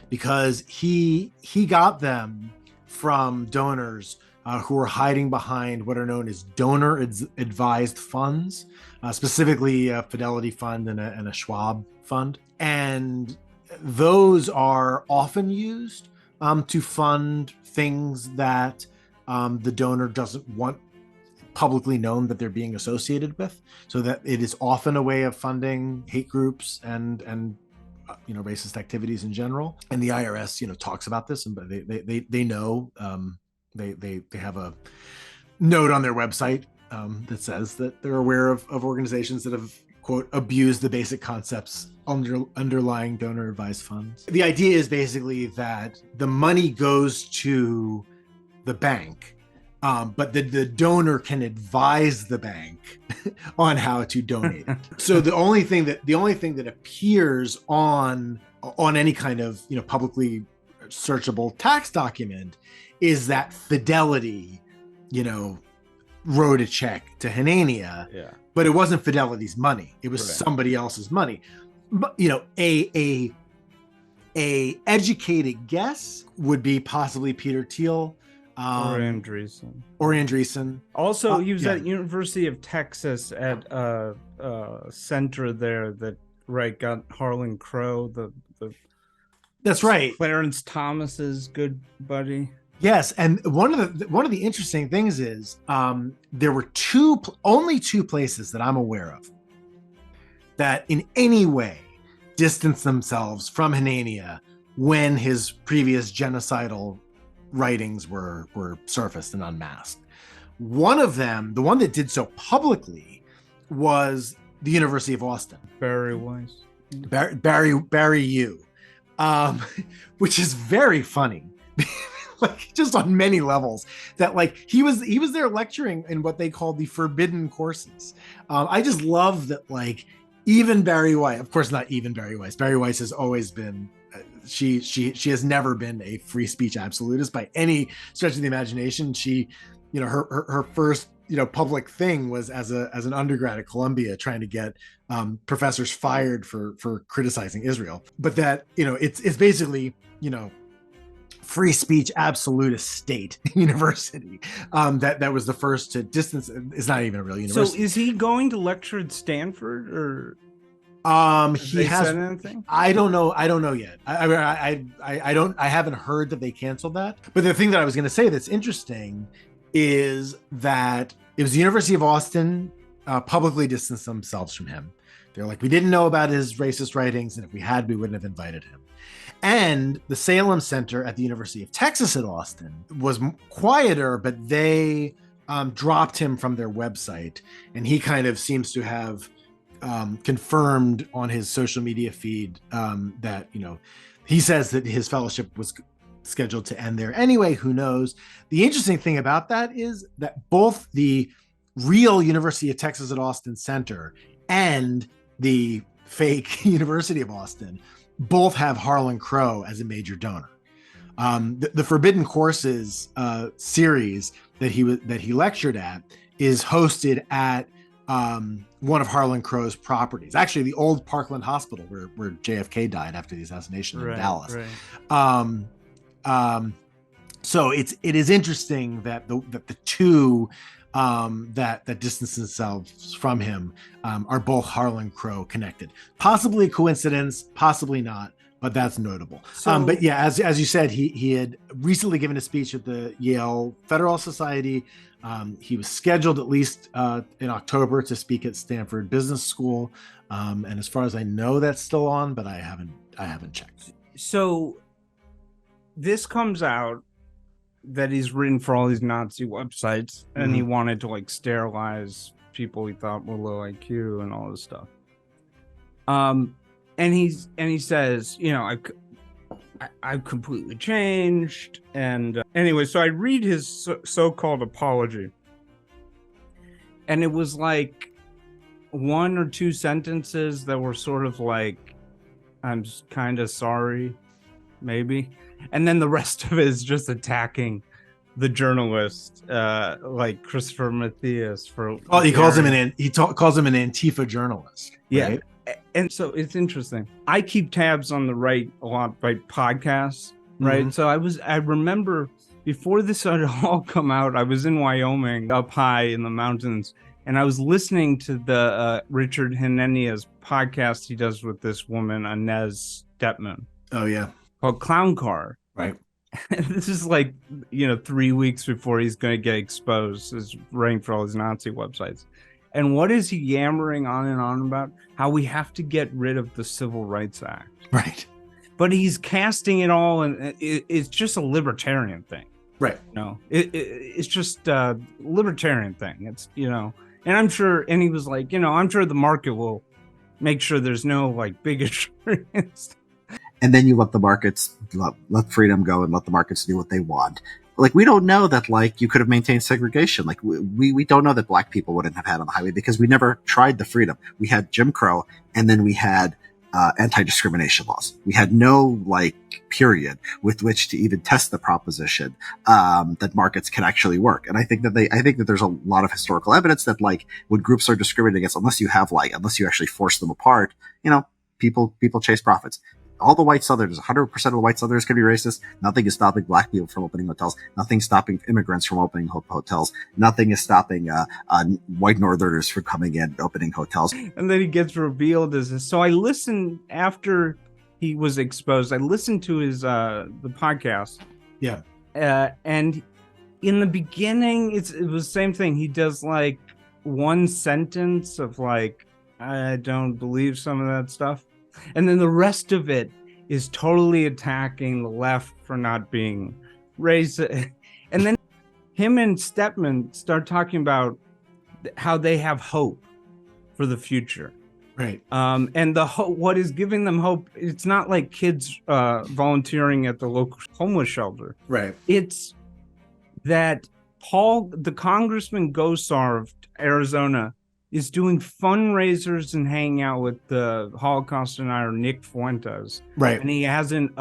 because he got them from donors who are hiding behind what are known as donor advised funds, specifically a Fidelity Fund and a Schwab fund. And those are often used to fund things that the donor doesn't want publicly known that they're being associated with. So that it is often a way of funding hate groups and racist activities in general. And the IRS, talks about this, and they know. They have a note on their website that says that they're aware of organizations that have, quote, abused the basic concepts underlying donor advised funds. The idea is basically that the money goes to the bank, but the donor can advise the bank on how to donate it. So the only thing that appears on any kind of publicly searchable tax document is that Fidelity, wrote a check to Hanania, but it wasn't Fidelity's money. It was somebody else's money. But, a educated guess would be possibly Peter Thiel. Or Andreessen. Also, he was at University of Texas at a center there that got Harlan Crow, that's right, Clarence Thomas's good buddy. Yes, and one of the interesting things is there were only two places that I'm aware of that in any way distanced themselves from Hanania when his previous genocidal writings were surfaced and unmasked. One of them, the one that did so publicly, was the University of Austin. Barry Weiss. Barry U, which is very funny. Like, just on many levels, that like he was there lecturing in what they called the forbidden courses. I just love that, like, even Barry Weiss, of course not even Barry Weiss. Barry Weiss has always been she has never been a free speech absolutist by any stretch of the imagination. She, her first public thing was as an undergrad at Columbia, trying to get professors fired for criticizing Israel. But that it's basically free speech absolutist state university that was the first to distance. It's not even a real university. So is he going to lecture at Stanford, or he has said anything? I don't know yet. I haven't heard that they canceled that. But the thing that I was going to say that's interesting is that it was the University of Austin publicly distanced themselves from him. They're like, we didn't know about his racist writings, and if we had, we wouldn't have invited him. And the Salem Center at the University of Texas at Austin was quieter, but they dropped him from their website, and he kind of seems to have confirmed on his social media feed that he says that his fellowship was scheduled to end there anyway. Who knows? The interesting thing about that is that both the real University of Texas at Austin Center and the fake University of Austin both have Harlan Crow as a major donor. The Forbidden Courses series that he lectured at is hosted at one of Harlan Crow's properties, actually the old Parkland Hospital where JFK died after the assassination in Dallas. Right. So it is interesting that the two that distance themselves from him are both Harlan Crow connected. Possibly a coincidence, possibly not, but that's notable. So, but yeah, as you said, he had recently given a speech at the Yale Federal Society. He was scheduled at least in October to speak at Stanford Business School, and as far as I know, that's still on, but I haven't checked. So this comes out that he's written for all these Nazi websites, and he wanted to like sterilize people he thought were low IQ and all this stuff. And he says, I've completely changed. And anyway, so I read his so-called apology, and it was like one or two sentences that were sort of like, I'm kind of sorry, maybe. And then the rest of it is just attacking the journalist, like Christopher Matthias for. Oh, he calls him an Antifa journalist. Right? Yeah, and so it's interesting. I keep tabs on the right a lot, right podcasts, right? So I remember before this had all come out, I was in Wyoming, up high in the mountains, and I was listening to the Richard Hanania's podcast he does with this woman, Inez Stepman. Oh yeah. Called Clown Car. Right. And this is like, 3 weeks before he's going to get exposed as writing for all these Nazi websites. And what is he yammering on and on about? How we have to get rid of the Civil Rights Act. Right. But he's casting it all, and it's just a libertarian thing. Right. It's just a libertarian thing. It's, and I'm sure, and he was like, I'm sure the market will make sure there's no like bigotry. And then you let the markets, let freedom go and let the markets do what they want. Like, we don't know that, like, you could have maintained segregation. Like, we don't know that black people wouldn't have had on the highway because we never tried the freedom. We had Jim Crow, and then we had anti-discrimination laws. We had no, like, period with which to even test the proposition that markets can actually work. And I think that there's a lot of historical evidence that, like, when groups are discriminated against, unless you actually force them apart, people chase profits. All the white Southerners, 100% of the white Southerners can be racist. Nothing is stopping black people from opening hotels. Nothing is stopping immigrants from opening hotels. Nothing is stopping white Northerners from coming in and opening hotels. And then he gets revealed as this. So I listened after he was exposed. I listened to his the podcast. Yeah. And in the beginning, it was the same thing. He does like one sentence of like, I don't believe some of that stuff. And then the rest of it is totally attacking the left for not being racist. And then him and Stepman start talking about how they have hope for the future. Right. And the what is giving them hope, it's not like kids volunteering at the local homeless shelter. Right. It's that the Congressman Gosar of Arizona, is doing fundraisers and hanging out with the Holocaust denier Nick Fuentes. Right. And he hasn't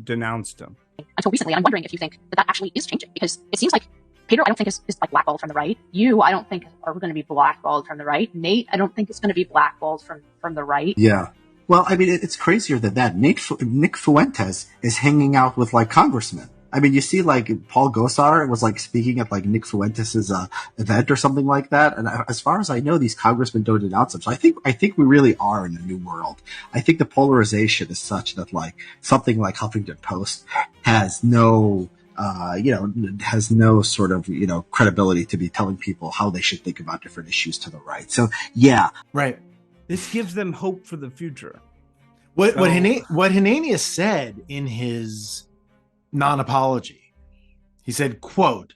denounced him. Until recently, and I'm wondering if you think that actually is changing, because it seems like Peter, I don't think is like blackballed from the right. You, I don't think are going to be blackballed from the right. Nate, I don't think is going to be blackballed from the right. Yeah. Well, I mean, it's crazier than that. Nick Fuentes is hanging out with like congressmen. I mean, you see, like Paul Gosar was like speaking at like Nick Fuentes' event or something like that. And as far as I know, these congressmen don't denounce him. So I think we really are in a new world. I think the polarization is such that like something like Huffington Post has no has no sort of, credibility to be telling people how they should think about different issues to the right. So yeah. Right. This gives them hope for the future. What Hanania said in his non-apology, he said, quote,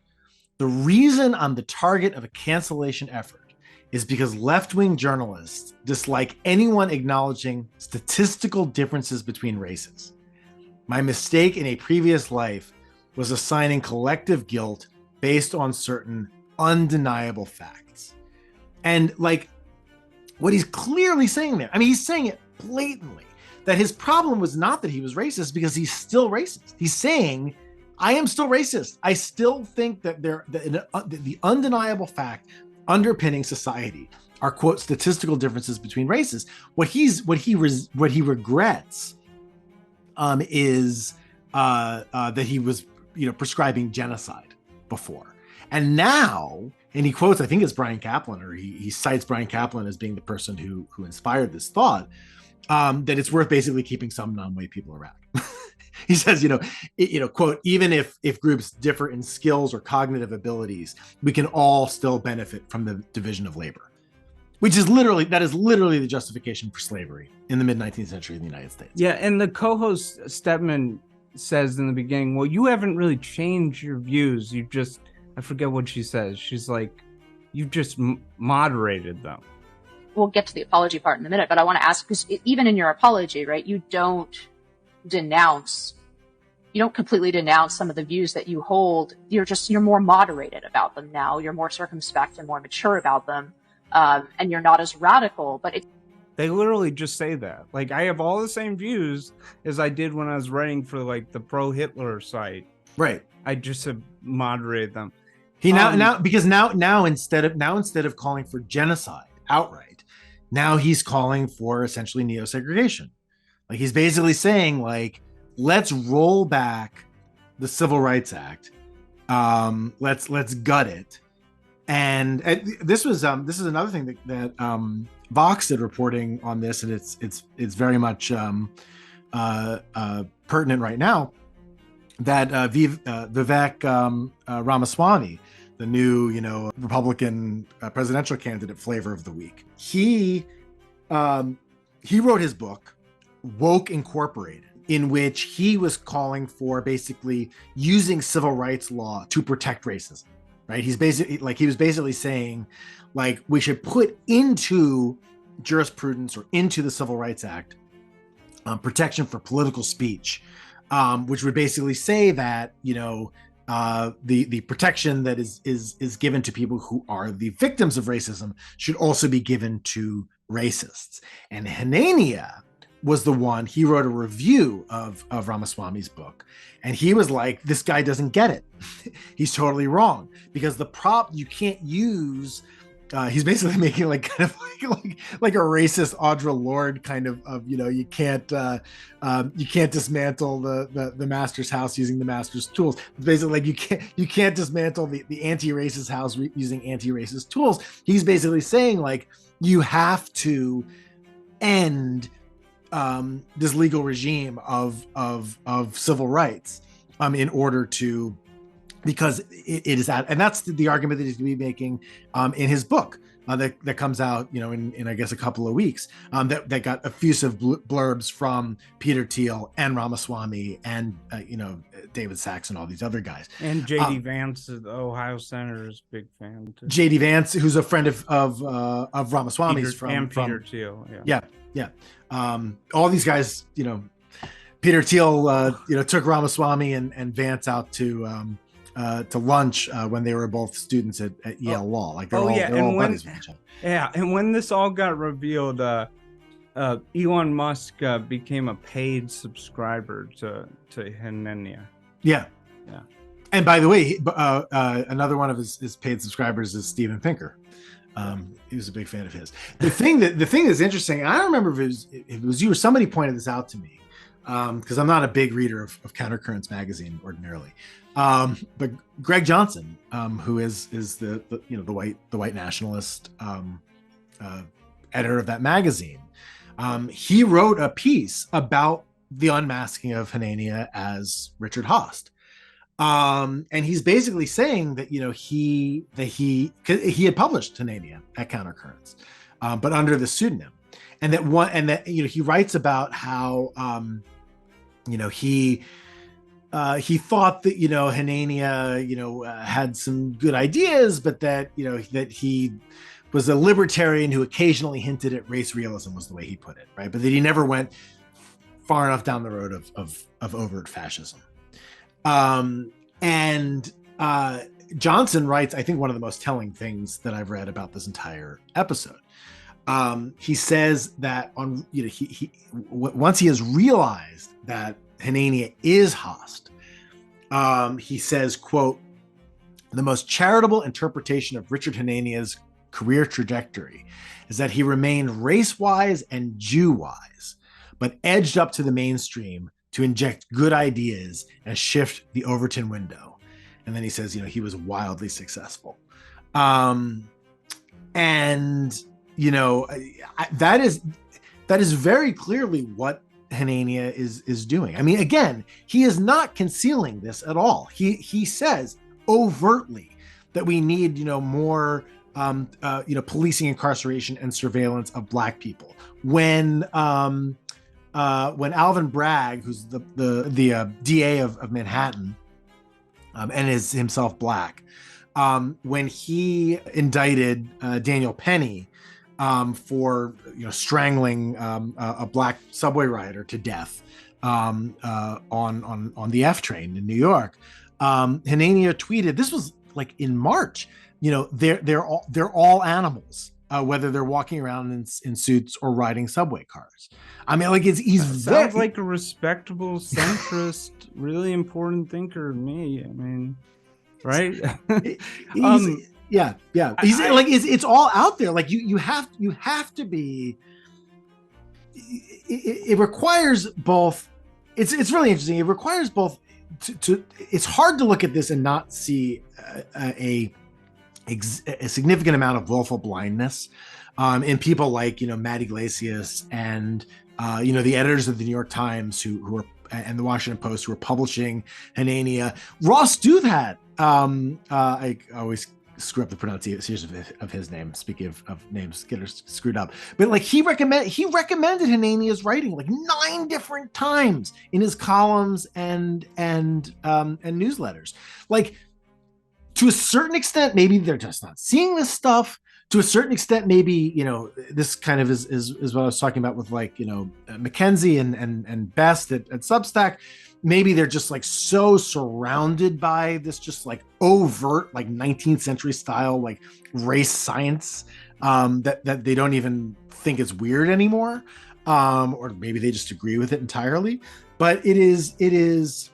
"The reason I'm the target of a cancellation effort is because left-wing journalists dislike anyone acknowledging statistical differences between races. My mistake in a previous life was assigning collective guilt based on certain undeniable facts." And like what he's clearly saying there, I mean, he's saying it blatantly, that his problem was not that he was racist, because he's still racist. He's saying, I am still racist. I still think that the undeniable fact underpinning society are, quote, statistical differences between races. What he regrets is that he was prescribing genocide before, and now. And he quotes, I think it's Brian Kaplan, or he cites Brian Kaplan as being the person who inspired this thought, that it's worth basically keeping some non-white people around. He says, quote, "Even if groups differ in skills or cognitive abilities, we can all still benefit from the division of labor," which is literally the justification for slavery in the mid-19th century in the United States. Yeah, and the co-host Stedman says in the beginning, well, you haven't really changed your views. You just, I forget what she says. She's like, you've just moderated them. We'll get to the apology part in a minute, but I want to ask, because even in your apology, right, you don't completely denounce some of the views that you hold. You're more moderated about them now. You're more circumspect and more mature about them. And you're not as radical, but they literally just say that. Like, I have all the same views as I did when I was writing for like the pro-Hitler site. Right. I just have moderated them. He now instead of calling for genocide outright, now he's calling for essentially neo-segregation. Like, he's basically saying, like, let's roll back the Civil Rights Act. Let's gut it. And this is another thing that Vox did reporting on this, and it's very much pertinent right now. That Vivek Ramaswamy, the new Republican presidential candidate flavor of the week, he wrote his book Woke Incorporated, in which he was calling for basically using civil rights law to protect racism. Right? He was basically saying, like, we should put into jurisprudence or into the Civil Rights Act protection for political speech, which would basically say that the protection that is given to people who are the victims of racism should also be given to racists. And Hanania was the one, he wrote a review of Ramaswamy's book, and he was like, this guy doesn't get it. He's totally wrong, because you can't use, he's basically making like kind of like a racist Audre Lorde kind of you can't dismantle the master's house using the master's tools. It's basically like you can't dismantle the anti-racist house using anti-racist tools. He's basically saying, like, you have to end this legal regime of civil rights in order to, because it is that, and that's the argument that he's going to be making in his book that comes out in I guess a couple of weeks, that got effusive blurbs from Peter Thiel and Ramaswamy and David Sachs and all these other guys, and J.D. Vance, the Ohio senator's big fan too. J.D. Vance, who's a friend of Ramaswamy's from Peter Thiel. Yeah. All these guys, Peter Thiel, took Ramaswamy and Vance out to to lunch when they were both students at Yale Law. Like they're all buddies with each other. Yeah, and when this all got revealed, Elon Musk became a paid subscriber to Hanania. Yeah. Yeah. And by the way, another one of his paid subscribers is Steven Pinker. He was a big fan of his. The thing that's interesting, and I don't remember if it was you or somebody pointed this out to me, because I'm not a big reader of Countercurrents magazine ordinarily. But Greg Johnson, who is the white nationalist editor of that magazine, he wrote a piece about the unmasking of Hanania as Richard Haast. And he's basically saying that he had published Hanania at Countercurrents, but under the pseudonym, and that he writes about how he thought that Hanania had some good ideas, but that that he was a libertarian who occasionally hinted at race realism, was the way he put it, right? But that he never went far enough down the road of overt fascism. And Johnson writes, I think, one of the most telling things that I've read about this entire episode. He says that once he has realized that Hanania is Haast, he says, quote, "The most charitable interpretation of Richard Hanania's career trajectory is that he remained race-wise and Jew-wise, but edged up to the mainstream to inject good ideas and shift the Overton window." And then he says, he was wildly successful. And that is very clearly what Hanania is doing. I mean, again, he is not concealing this at all. He says overtly that we need, more, policing, incarceration, and surveillance of Black people. When Alvin Bragg, who's the DA of Manhattan, and is himself Black, when he indicted Daniel Penny for strangling a Black subway rider to death on the F train in New York, Hanania tweeted, this was like in March, they're all animals, whether they're walking around in suits or riding subway cars. I mean, like sounds like a respectable centrist, really important thinker to me. I mean, right? Yeah. It's all out there. Like you have to be. It requires both. It's really interesting. It requires both. It's hard to look at this and not see a significant amount of willful blindness in people like Matt Iglesias and the editors of the New York Times who are, and the Washington Post, who are publishing Hanania. Ross Douthat, I always screw up the pronunciation of his name. Speaking of names get screwed up, but like he recommended Hanania's writing like 9 different times in his columns and newsletters. Like, to a certain extent, maybe they're just not seeing this stuff. To a certain extent, maybe, this kind of is what I was talking about with Mackenzie and Best at Substack. Maybe they're just like so surrounded by this just like overt, like 19th century style, like race science, that they don't even think it's weird anymore. Or maybe they just agree with it entirely. But it's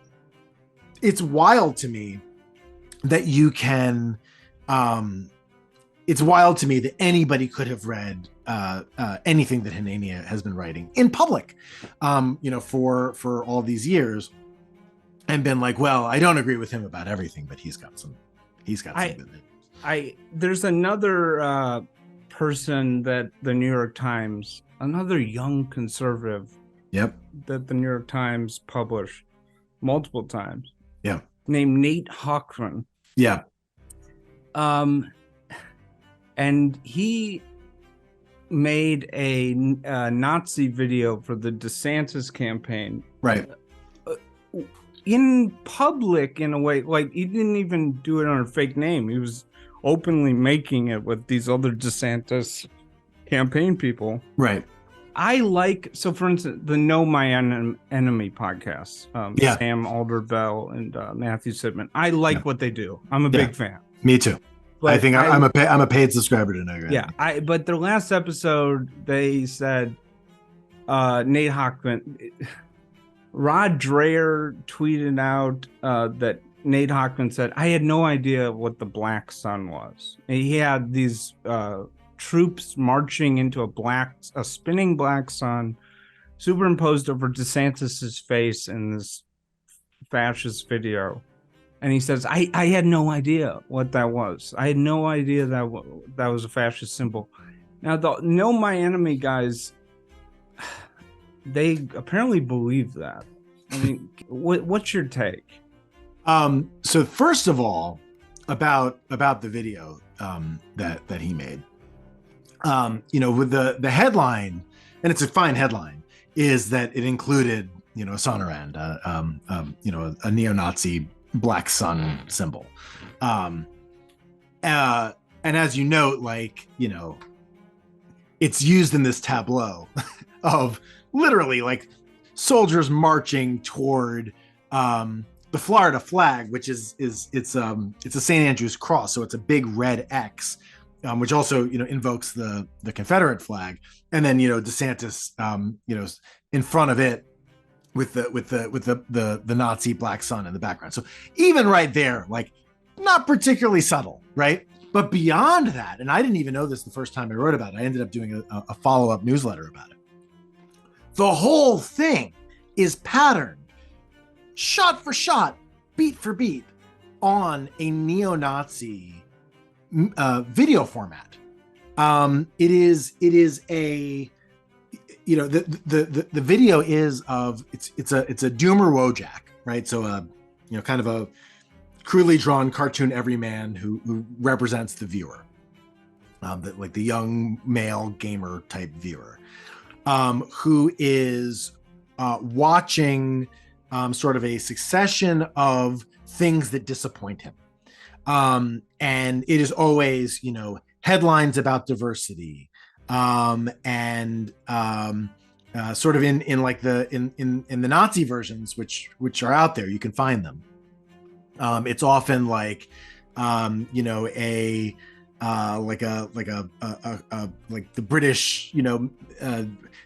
wild to me that you can, it's wild to me that anybody could have read anything that Hanania has been writing in public, for all these years, and been like, well, I don't agree with him about everything, but he's got some good news. There's another person that the New York Times, another young conservative, that the New York Times published multiple times, named Nate Hochman. And he made a Nazi video for the DeSantis campaign, right? In public, in a way, like he didn't even do it on a fake name. He was openly making it with these other DeSantis campaign people, right? I like, so for instance, the Know My Enemy podcast, Yeah. Sam Alderville and Matthew Sidman. I like what they do. I'm a Yeah. big fan. Me too. But I think I'm a paid subscriber to Know Your Yeah, Enemy. but their last episode, they said Nate Hochman, Rod Dreher tweeted out that Nate Hochman said, I had no idea what the Black Sun was. He had these troops marching into a spinning black sun superimposed over DeSantis's face in this fascist video. And he says, I had no idea what that was. I had no idea that was a fascist symbol. Now, the Know My Enemy guys, they apparently believe that. I mean, what's your take? So first of all, about the video that he made, with the headline, and it's a fine headline, is that it included a Sonarand, a neo-Nazi black sun symbol, and as you note, it's used in this tableau of literally soldiers marching toward the Florida flag, which it's a St. Andrew's cross, so it's a big red X, which also invokes the Confederate flag, and then DeSantis in front of it with the Nazi black sun in the background. So even right there, not particularly subtle, right? But beyond that, and I didn't even know this the first time I wrote about it, I ended up doing a follow-up newsletter about it. The whole thing is patterned, shot for shot, beat for beat, on a neo-Nazi video format. It is a, the video is of it's a Doomer Wojak, right? So kind of a crudely drawn cartoon everyman who represents the viewer, the young male gamer type viewer, who is watching sort of a succession of things that disappoint him. And it is always, headlines about diversity, and sort of in the Nazi versions, which are out there, you can find them. It's often like the British,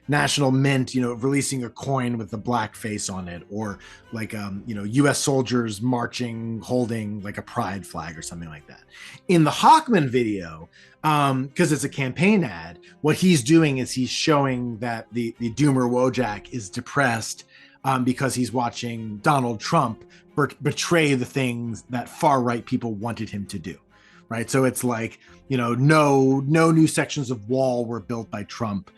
National Mint, releasing a coin with the black face on it, or U.S. soldiers marching, holding a pride flag or something like that. In the Hochman video, because it's a campaign ad, what he's doing is he's showing that the Doomer Wojak is depressed because he's watching Donald Trump betray the things that far right people wanted him to do. Right. So it's no new sections of wall were built by Trump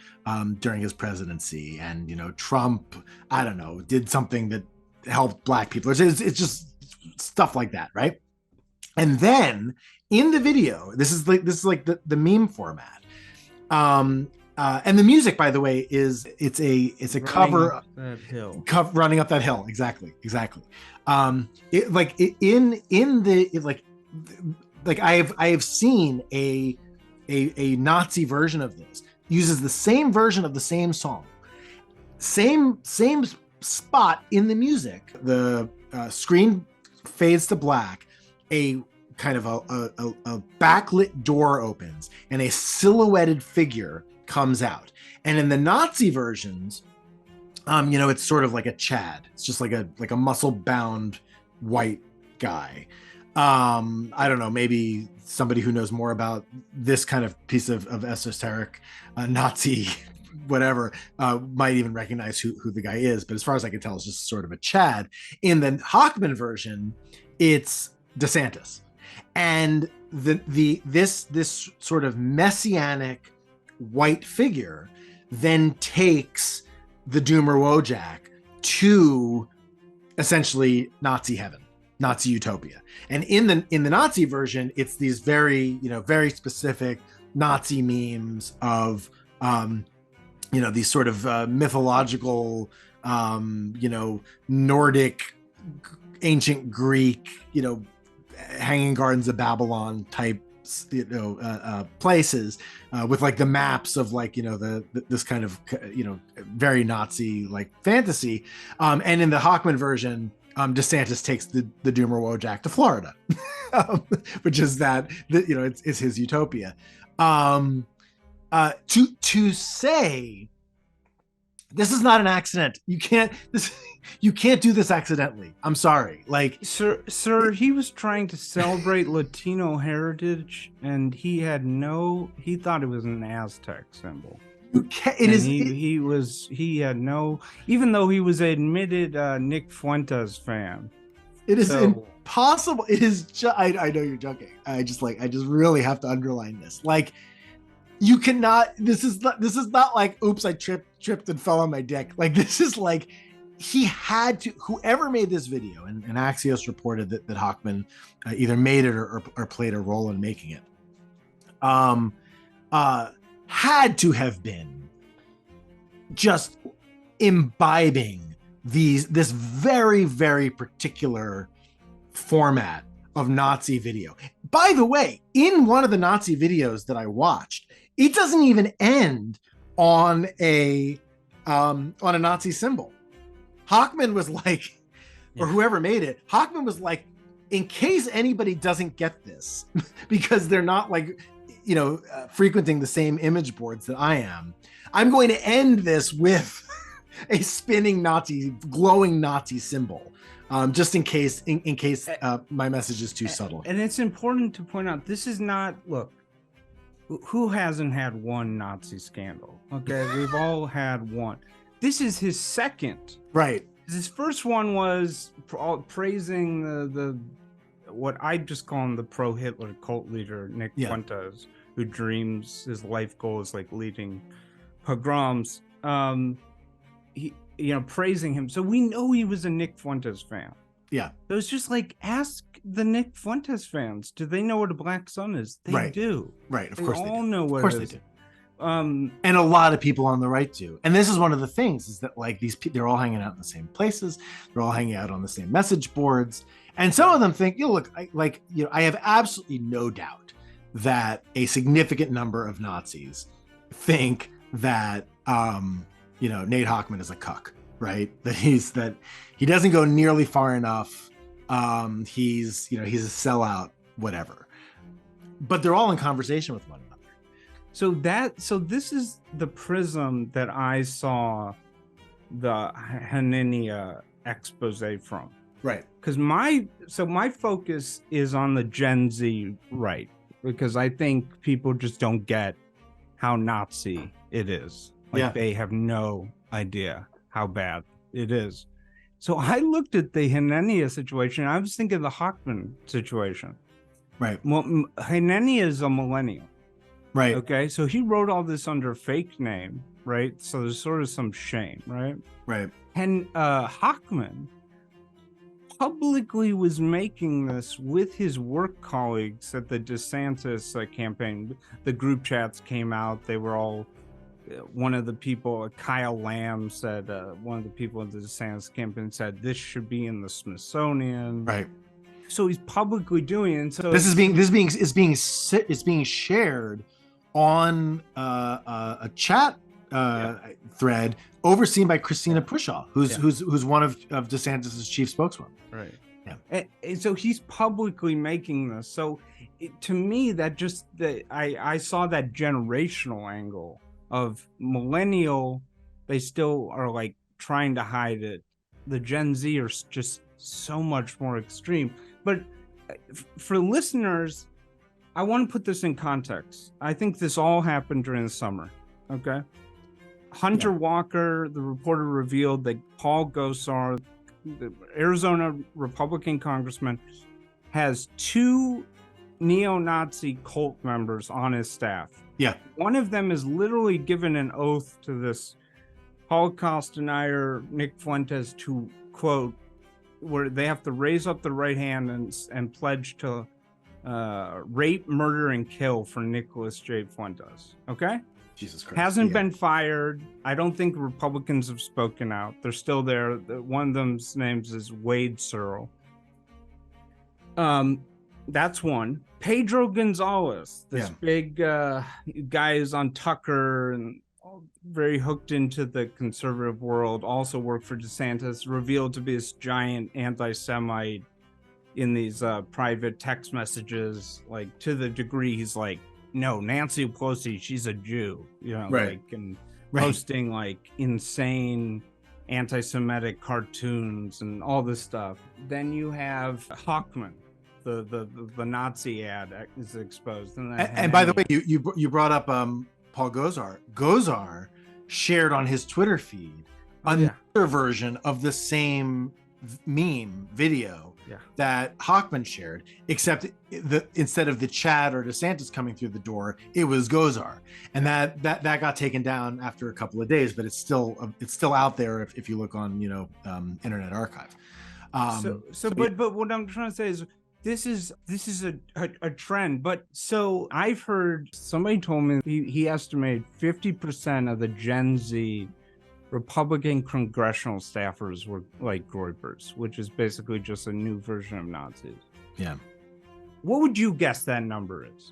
during his presidency. And, Trump, I don't know, did something that helped black people. It's just stuff like that. Right. And then in the video, this is the meme format. And the music, by the way, it's a cover running up that hill. Exactly. I have seen a Nazi version of this, uses the same version of the same song, same spot in the music. The screen fades to black, a kind of a backlit door opens, and a silhouetted figure comes out. And in the Nazi versions, it's sort of like a Chad. It's just like a muscle-bound white guy. I don't know, maybe somebody who knows more about this kind of piece of esoteric Nazi whatever might even recognize who the guy is. But as far as I can tell, it's just sort of a Chad. In the Hochman version, it's DeSantis. And this sort of messianic white figure then takes the Doomer Wojak to essentially Nazi heaven, Nazi utopia. And in the Nazi version, it's these very specific Nazi memes of these sort of mythological Nordic, ancient Greek, Hanging Gardens of Babylon type places with like the maps of like this kind of very Nazi like fantasy, and in the Hochman version, DeSantis takes the Doomer Wojak to Florida, which is it's his utopia. To say this is not an accident. You can't do this accidentally. I'm sorry. Like, sir, he was trying to celebrate Latino heritage, and he thought it was an Aztec symbol. He had no, even though he was an admitted Nick Fuentes fan. It is impossible. It is I know you're joking. I just really have to underline this. Like, you cannot, this is not like, oops, I tripped and fell on my dick. Like, this is like, he had to, whoever made this video, and Axios reported that Hochman either made it or played a role in making it, had to have been just imbibing this very, very particular format of Nazi video. By the way, in one of the Nazi videos that I watched, it doesn't even end on a Nazi symbol. Hochman was like, or whoever made it, Hochman was like, in case anybody doesn't get this, because they're not like, frequenting the same image boards that I am, I'm going to end this with a spinning glowing Nazi symbol. Just in case my message is too subtle. And it's important to point out, this is not, look, who hasn't had one Nazi scandal? Okay, we've all had one. This is his second. Right. His first one was praising the what I just call him the pro-Hitler cult leader, Nick Fuentes, who dreams his life goal is like leading pogroms. He, praising him. So we know he was a Nick Fuentes fan. Yeah. So it's just like, ask the Nick Fuentes fans. Do they know what a black sun is? They do. Right. Of course they they all do. know what it is. They do. And a lot of people on the right do. And this is one of the things, is that like these people, they're all hanging out in the same places. They're all hanging out on the same message boards. And some of them think, look, I have absolutely no doubt that a significant number of Nazis think that, Nate Hochman is a cuck, right? That he doesn't go nearly far enough. He's a sellout, whatever. But they're all in conversation with one another. So this is the prism that I saw the Hanania expose from. Right. Because my focus is on the Gen Z right, because I think people just don't get how Nazi it is. They have no idea how bad it is. So I looked at the Hanania situation. I was thinking the Hochman situation. Right. Well, Hanania is a millennial. Right. Okay. So he wrote all this under a fake name, right? So there's sort of some shame, right? Right. And Hochman publicly was making this with his work colleagues at the DeSantis campaign. The group chats came out. They were all, one of the people, Kyle Lamb said, one of the people in the DeSantis campaign said, this should be in the Smithsonian. Right. So he's publicly doing it. And so this is being shared on a chat thread overseen by Christina Pushaw, who's one of DeSantis's chief spokesmen. Right. Yeah. And so he's publicly making this. So to me, I saw that generational angle of millennial. They still are like trying to hide it. The Gen Z are just so much more extreme. But for listeners, I want to put this in context. I think this all happened during the summer. Okay. Hunter Walker, the reporter, revealed that Paul Gosar, the Arizona Republican congressman, has 2 neo-Nazi cult members on his staff. Yeah. One of them is literally given an oath to this Holocaust denier, Nick Fuentes, to quote, where they have to raise up the right hand and pledge to rape, murder, and kill for Nicholas J. Fuentes. Okay? Jesus Christ. Hasn't been fired. I don't think Republicans have spoken out. They're still there. One of them's names is Wade Searle. That's one. Pedro Gonzalez, this Yeah. big guy who's on Tucker and very hooked into the conservative world, also worked for DeSantis, revealed to be this giant anti-Semite in these private text messages, like to the degree he's like, no, Nancy Pelosi, she's a Jew, you know, Right. like, and Right. posting like insane anti-Semitic cartoons and all this stuff. Then you have Hochman, the Nazi ad is exposed. And by the way, you brought up Paul Gosar. Gosar shared on his Twitter feed another version of the same meme video that Hochman shared, except instead of the Chad or DeSantis coming through the door, it was Gosar, and that got taken down after a couple of days, but it's still out there if you look on Internet Archive. But what I'm trying to say is this is a trend. But so I've heard somebody told me he estimated 50% of the Gen Z Republican congressional staffers were like Groypers, which is basically just a new version of Nazis. Yeah. What would you guess that number is?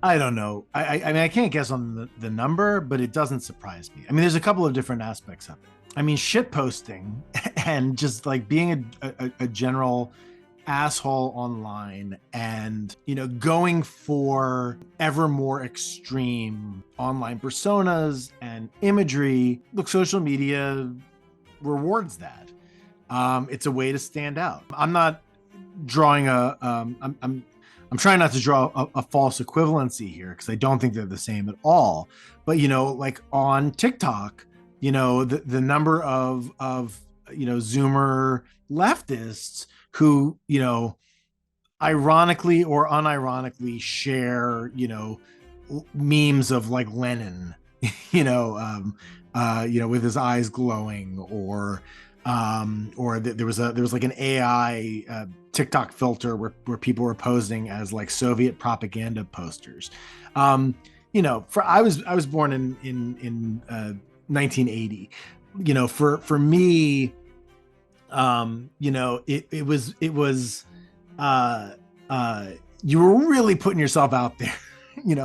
I don't know. I mean, I can't guess on the number, but it doesn't surprise me. I mean, there's a couple of different aspects of it. I mean, shit posting and just like being a general asshole online, and going for ever more extreme online personas and imagery. Look, social media rewards that. It's a way to stand out. I'm not drawing I'm trying not to draw a false equivalency here, because I don't think they're the same at all. But like on TikTok, the number of Zoomer leftists who, ironically or unironically share, memes of like Lenin, with his eyes glowing, or there was like an AI TikTok filter where people were posing as like Soviet propaganda posters. I was born in 1980. For me, it was you were really putting yourself out there, in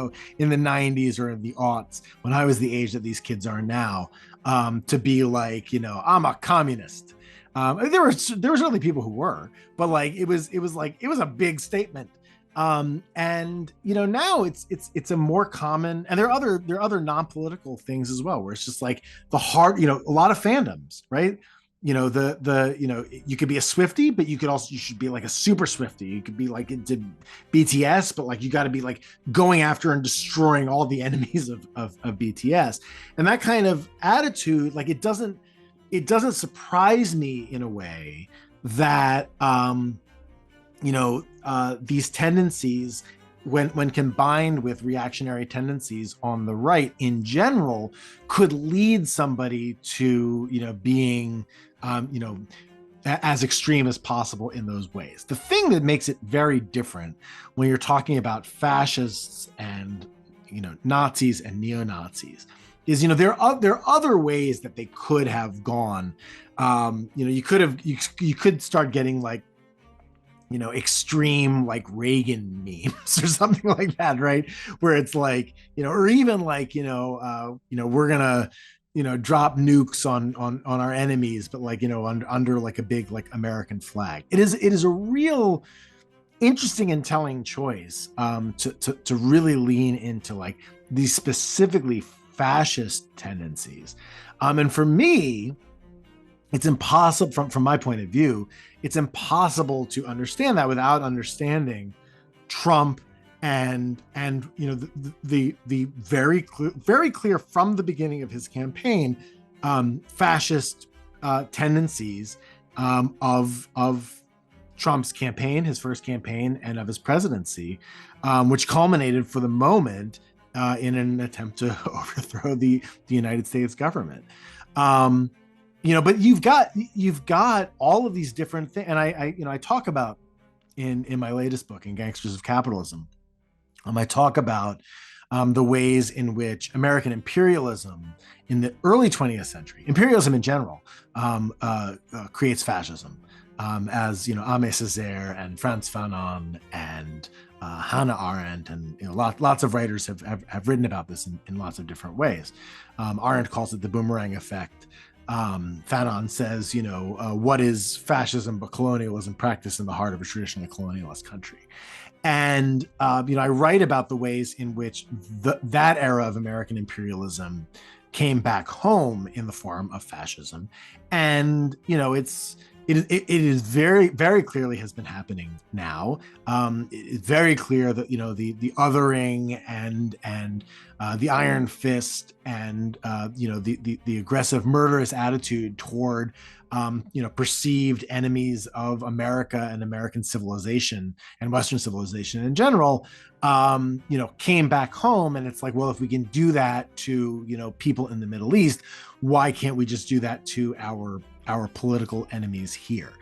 the 90s or in the aughts, when I was the age that these kids are now, to be like, I'm a communist. There were certainly people who were, but like it was a big statement. And now it's a more common, and there are other non-political things as well, where it's just like the hard, a lot of fandoms, right? You could be a Swiftie, but you should be like a super Swiftie. You could be like into BTS, but like you got to be like going after and destroying all the enemies of BTS. And that kind of attitude, like it doesn't surprise me in a way that these tendencies, when combined with reactionary tendencies on the right in general, could lead somebody to being as extreme as possible in those ways. The thing that makes it very different when you're talking about fascists and Nazis and neo-Nazis is there are other ways that they could have gone. You could start getting like extreme like Reagan memes or something like that, right? Where it's like, or even like, we're gonna, drop nukes on our enemies, but like, under like a big like American flag. It is a real interesting and telling choice to really lean into like these specifically fascist tendencies. And for me, it's impossible from my point of view, it's impossible to understand that without understanding Trump and the very clear from the beginning of his campaign fascist tendencies of Trump's campaign, his first campaign, and of his presidency, which culminated for the moment in an attempt to overthrow the United States government. But you've got all of these different things, and I talk about in my latest book, in Gangsters of Capitalism, I talk about the ways in which American imperialism in the early 20th century, imperialism in general, creates fascism, as Aimé Césaire and Frantz Fanon and Hannah Arendt, and lots of writers have written about this in lots of different ways. Arendt calls it the boomerang effect. Fanon says, what is fascism but colonialism practiced in the heart of a traditionally colonialist country? And, I write about the ways in which that era of American imperialism came back home in the form of fascism. And, it is very, very clearly has been happening now. It's very clear that the othering and the iron fist and the aggressive, murderous attitude toward perceived enemies of America and American civilization and Western civilization in general, came back home. And it's like, well, if we can do that to people in the Middle East, why can't we just do that to our political enemies here?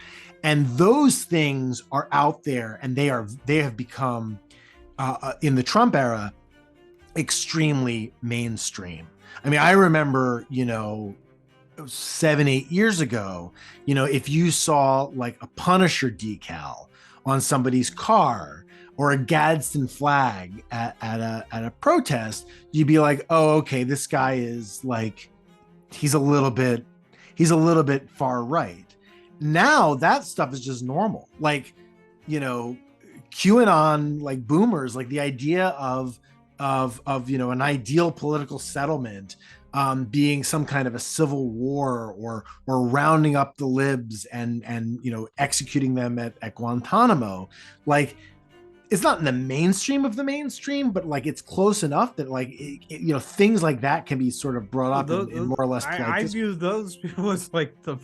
And those things are out there, and they have become in the Trump era extremely mainstream. I mean, I remember 7-8 years ago, if you saw like a Punisher decal on somebody's car or a Gadsden flag at a protest, you'd be like, oh, okay, this guy is like, he's a little bit far right. Now that stuff is just normal. Like, QAnon, like boomers, like the idea of an ideal political settlement being some kind of a civil war or rounding up the libs and executing them at Guantanamo. Like, it's not in the mainstream of the mainstream, but like it's close enough that like things like that can be sort of brought up in more or less. I view those people as like the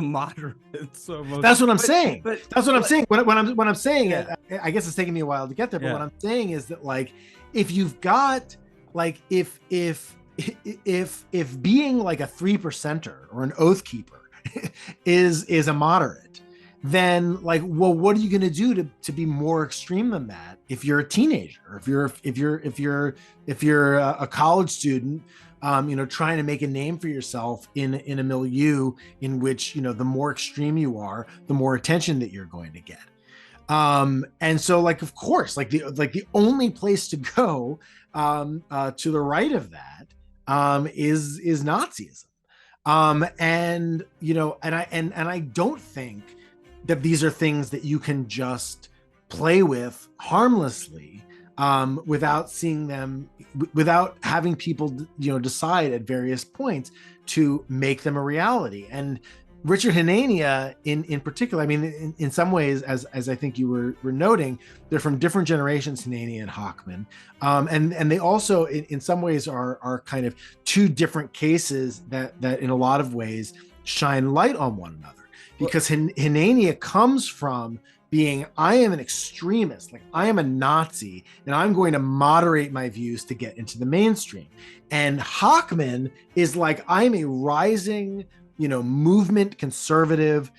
moderates. Almost. That's what I'm saying. That's what I'm saying. When I'm saying it, I guess it's taking me a while to get there. But what I'm saying is that like if you've got like if being like a 3%er or an oath keeper is a moderate, then like, well, what are you going to do to be more extreme than that? If you're a teenager, if you're a college student, trying to make a name for yourself in a milieu in which, the more extreme you are, the more attention that you're going to get. And so like, of course, like the only place to go, to the right of that, is Nazism. And I don't think that these are things that you can just play with harmlessly, without seeing them, without having people, decide at various points to make them a reality. And Richard Hanania in particular, I mean, in some ways, as I think you were noting, they're from different generations, Hanania and Hochman. And they also, in some ways, are kind of two different cases that in a lot of ways shine light on one another. Because Hanania comes from being, I am an extremist, like I am a Nazi, and I'm going to moderate my views to get into the mainstream. And Hochman is like, I'm a rising, movement conservative.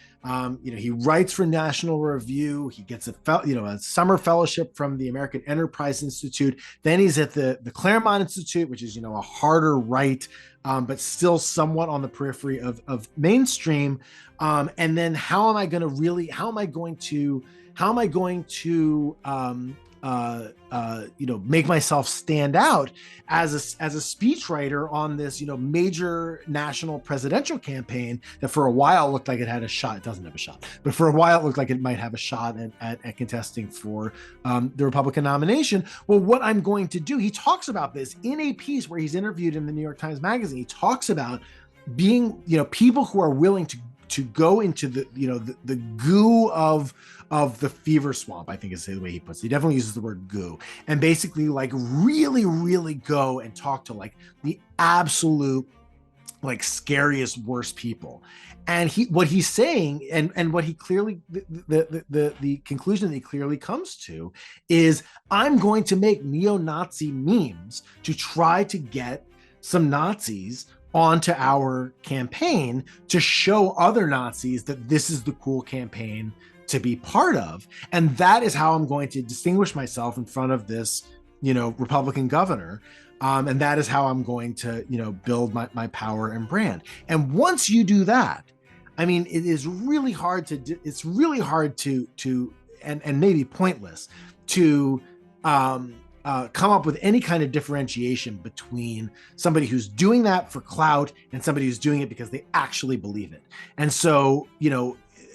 He writes for National Review. He gets a summer fellowship from the American Enterprise Institute. Then he's at the Claremont Institute, which is, a harder right, but still somewhat on the periphery of mainstream. And then how am I going to make myself stand out as a speechwriter on this, major national presidential campaign that for a while looked like it had a shot. It doesn't have a shot, but for a while it looked like it might have a shot at contesting for the Republican nomination. Well, what I'm going to do, he talks about this in a piece where he's interviewed in the New York Times Magazine. He talks about being, people who are willing to go into the goo of the fever swamp, I think is the way he puts it. He definitely uses the word goo, and basically like really, really go and talk to like the absolute like scariest, worst people. And what he's saying, and what he clearly, the conclusion that he clearly comes to is, I'm going to make neo-Nazi memes to try to get some Nazis onto our campaign to show other Nazis that this is the cool campaign to be part of. And that is how I'm going to distinguish myself in front of this, Republican governor. And that is how I'm going to, build my power and brand. And once you do that, I mean, it is really hard to and maybe pointless to come up with any kind of differentiation between somebody who's doing that for clout and somebody who's doing it because they actually believe it. And so,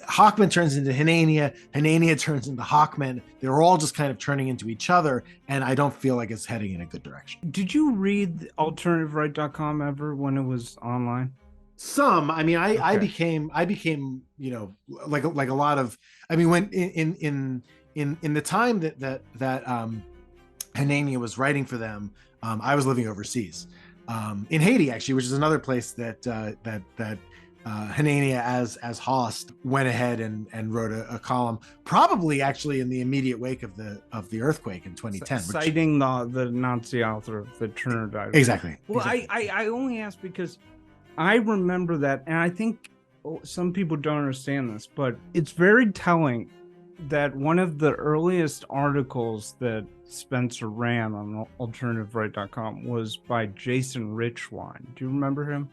Hawkman turns into Hanania, Hanania turns into Hawkman. They're all just kind of turning into each other, and I don't feel like it's heading in a good direction. Did you read AlternativeRight.com ever when it was online? Some. I mean, I became, like a lot of. I mean, when in the time that Hanania was writing for them, I was living overseas, in Haiti actually, which is another place that Hanania as Host went ahead and wrote a column, probably actually in the immediate wake of the earthquake in 2010, citing the Nazi author of the Turner Diary. Exactly. Well, exactly. I only asked because I remember that, and I think some people don't understand this, but it's very telling that one of the earliest articles that Spencer ran on AlternativeRight.com was by Jason Richwine. Do you remember him?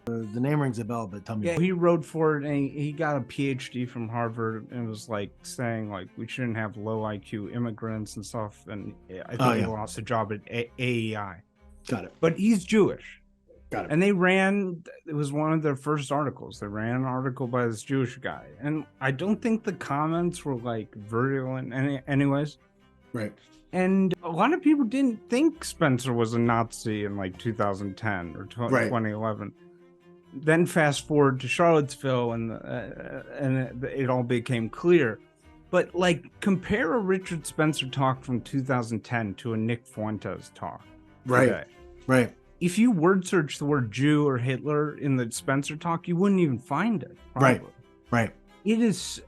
The name rings a bell, but tell me. Yeah, he wrote for it, and he got a PhD from Harvard, and was like saying like we shouldn't have low IQ immigrants and stuff. And I think he lost a job at AEI. Got it. But he's Jewish. Got it. And they ran. It was one of their first articles. They ran an article by this Jewish guy, and I don't think the comments were like virulent, anyways. Right. And a lot of people didn't think Spencer was a Nazi in like 2010 or 2011. Then fast forward to Charlottesville, and it all became clear. But like, compare a Richard Spencer talk from 2010 to a Nick Fuentes talk. Right. Right. If you word search the word Jew or Hitler in the Spencer talk, you wouldn't even find it. Probably. Right. It is.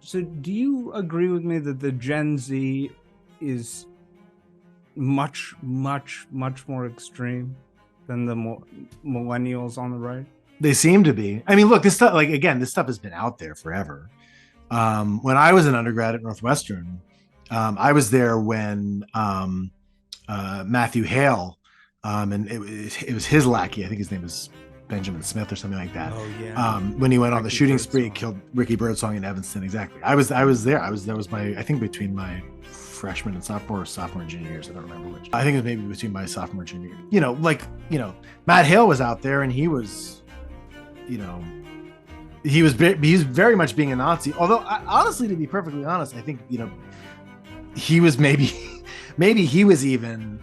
So do you agree with me that the Gen Z is much, much, much more extreme than the millennials on the right? They seem to be. I mean, look, this stuff, like, again, this stuff has been out there forever. When I was an undergrad at Northwestern, I was there when Matthew Hale, and it was his lackey, I think his name was Benjamin Smith or something like that. Oh yeah. When he went on the shooting spree, killed Ricky Birdsong in Evanston. Exactly. I was there. That was my, I think, between my freshman and sophomore and junior years. I don't remember which. I think it was maybe between my sophomore and junior year. Matt Hale was out there, and he was, he was very much being a Nazi. Although, honestly, to be perfectly honest, I think, he was maybe he was even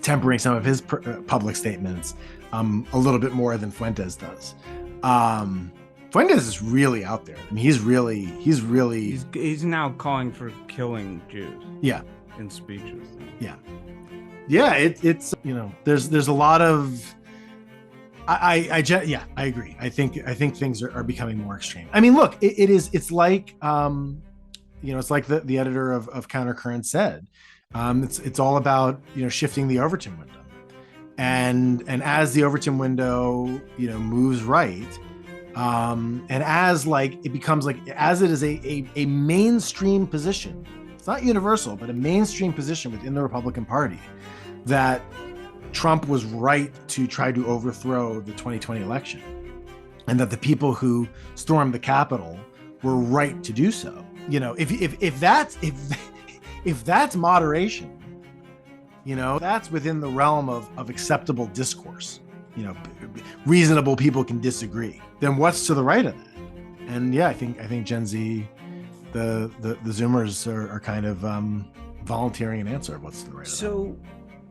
tempering some of his public statements a little bit more than Fuentes does. Fuentes is really out there. I mean, he's now calling for killing Jews. Yeah, in speeches. Yeah. It's there's a lot of. I agree. I think things are becoming more extreme. I mean, look, it's like it's like the editor of Countercurrent said. It's all about shifting the Overton window, and as the Overton window moves right, and as it becomes as it is a mainstream position. It's not universal, but a mainstream position within the Republican Party that Trump was right to try to overthrow the 2020 election, and that the people who stormed the Capitol were right to do so. If that's moderation, that's within the realm of acceptable discourse. Reasonable people can disagree. Then what's to the right of that? And I think Gen Z, the Zoomers are kind of volunteering an answer of what's to the right of that. So,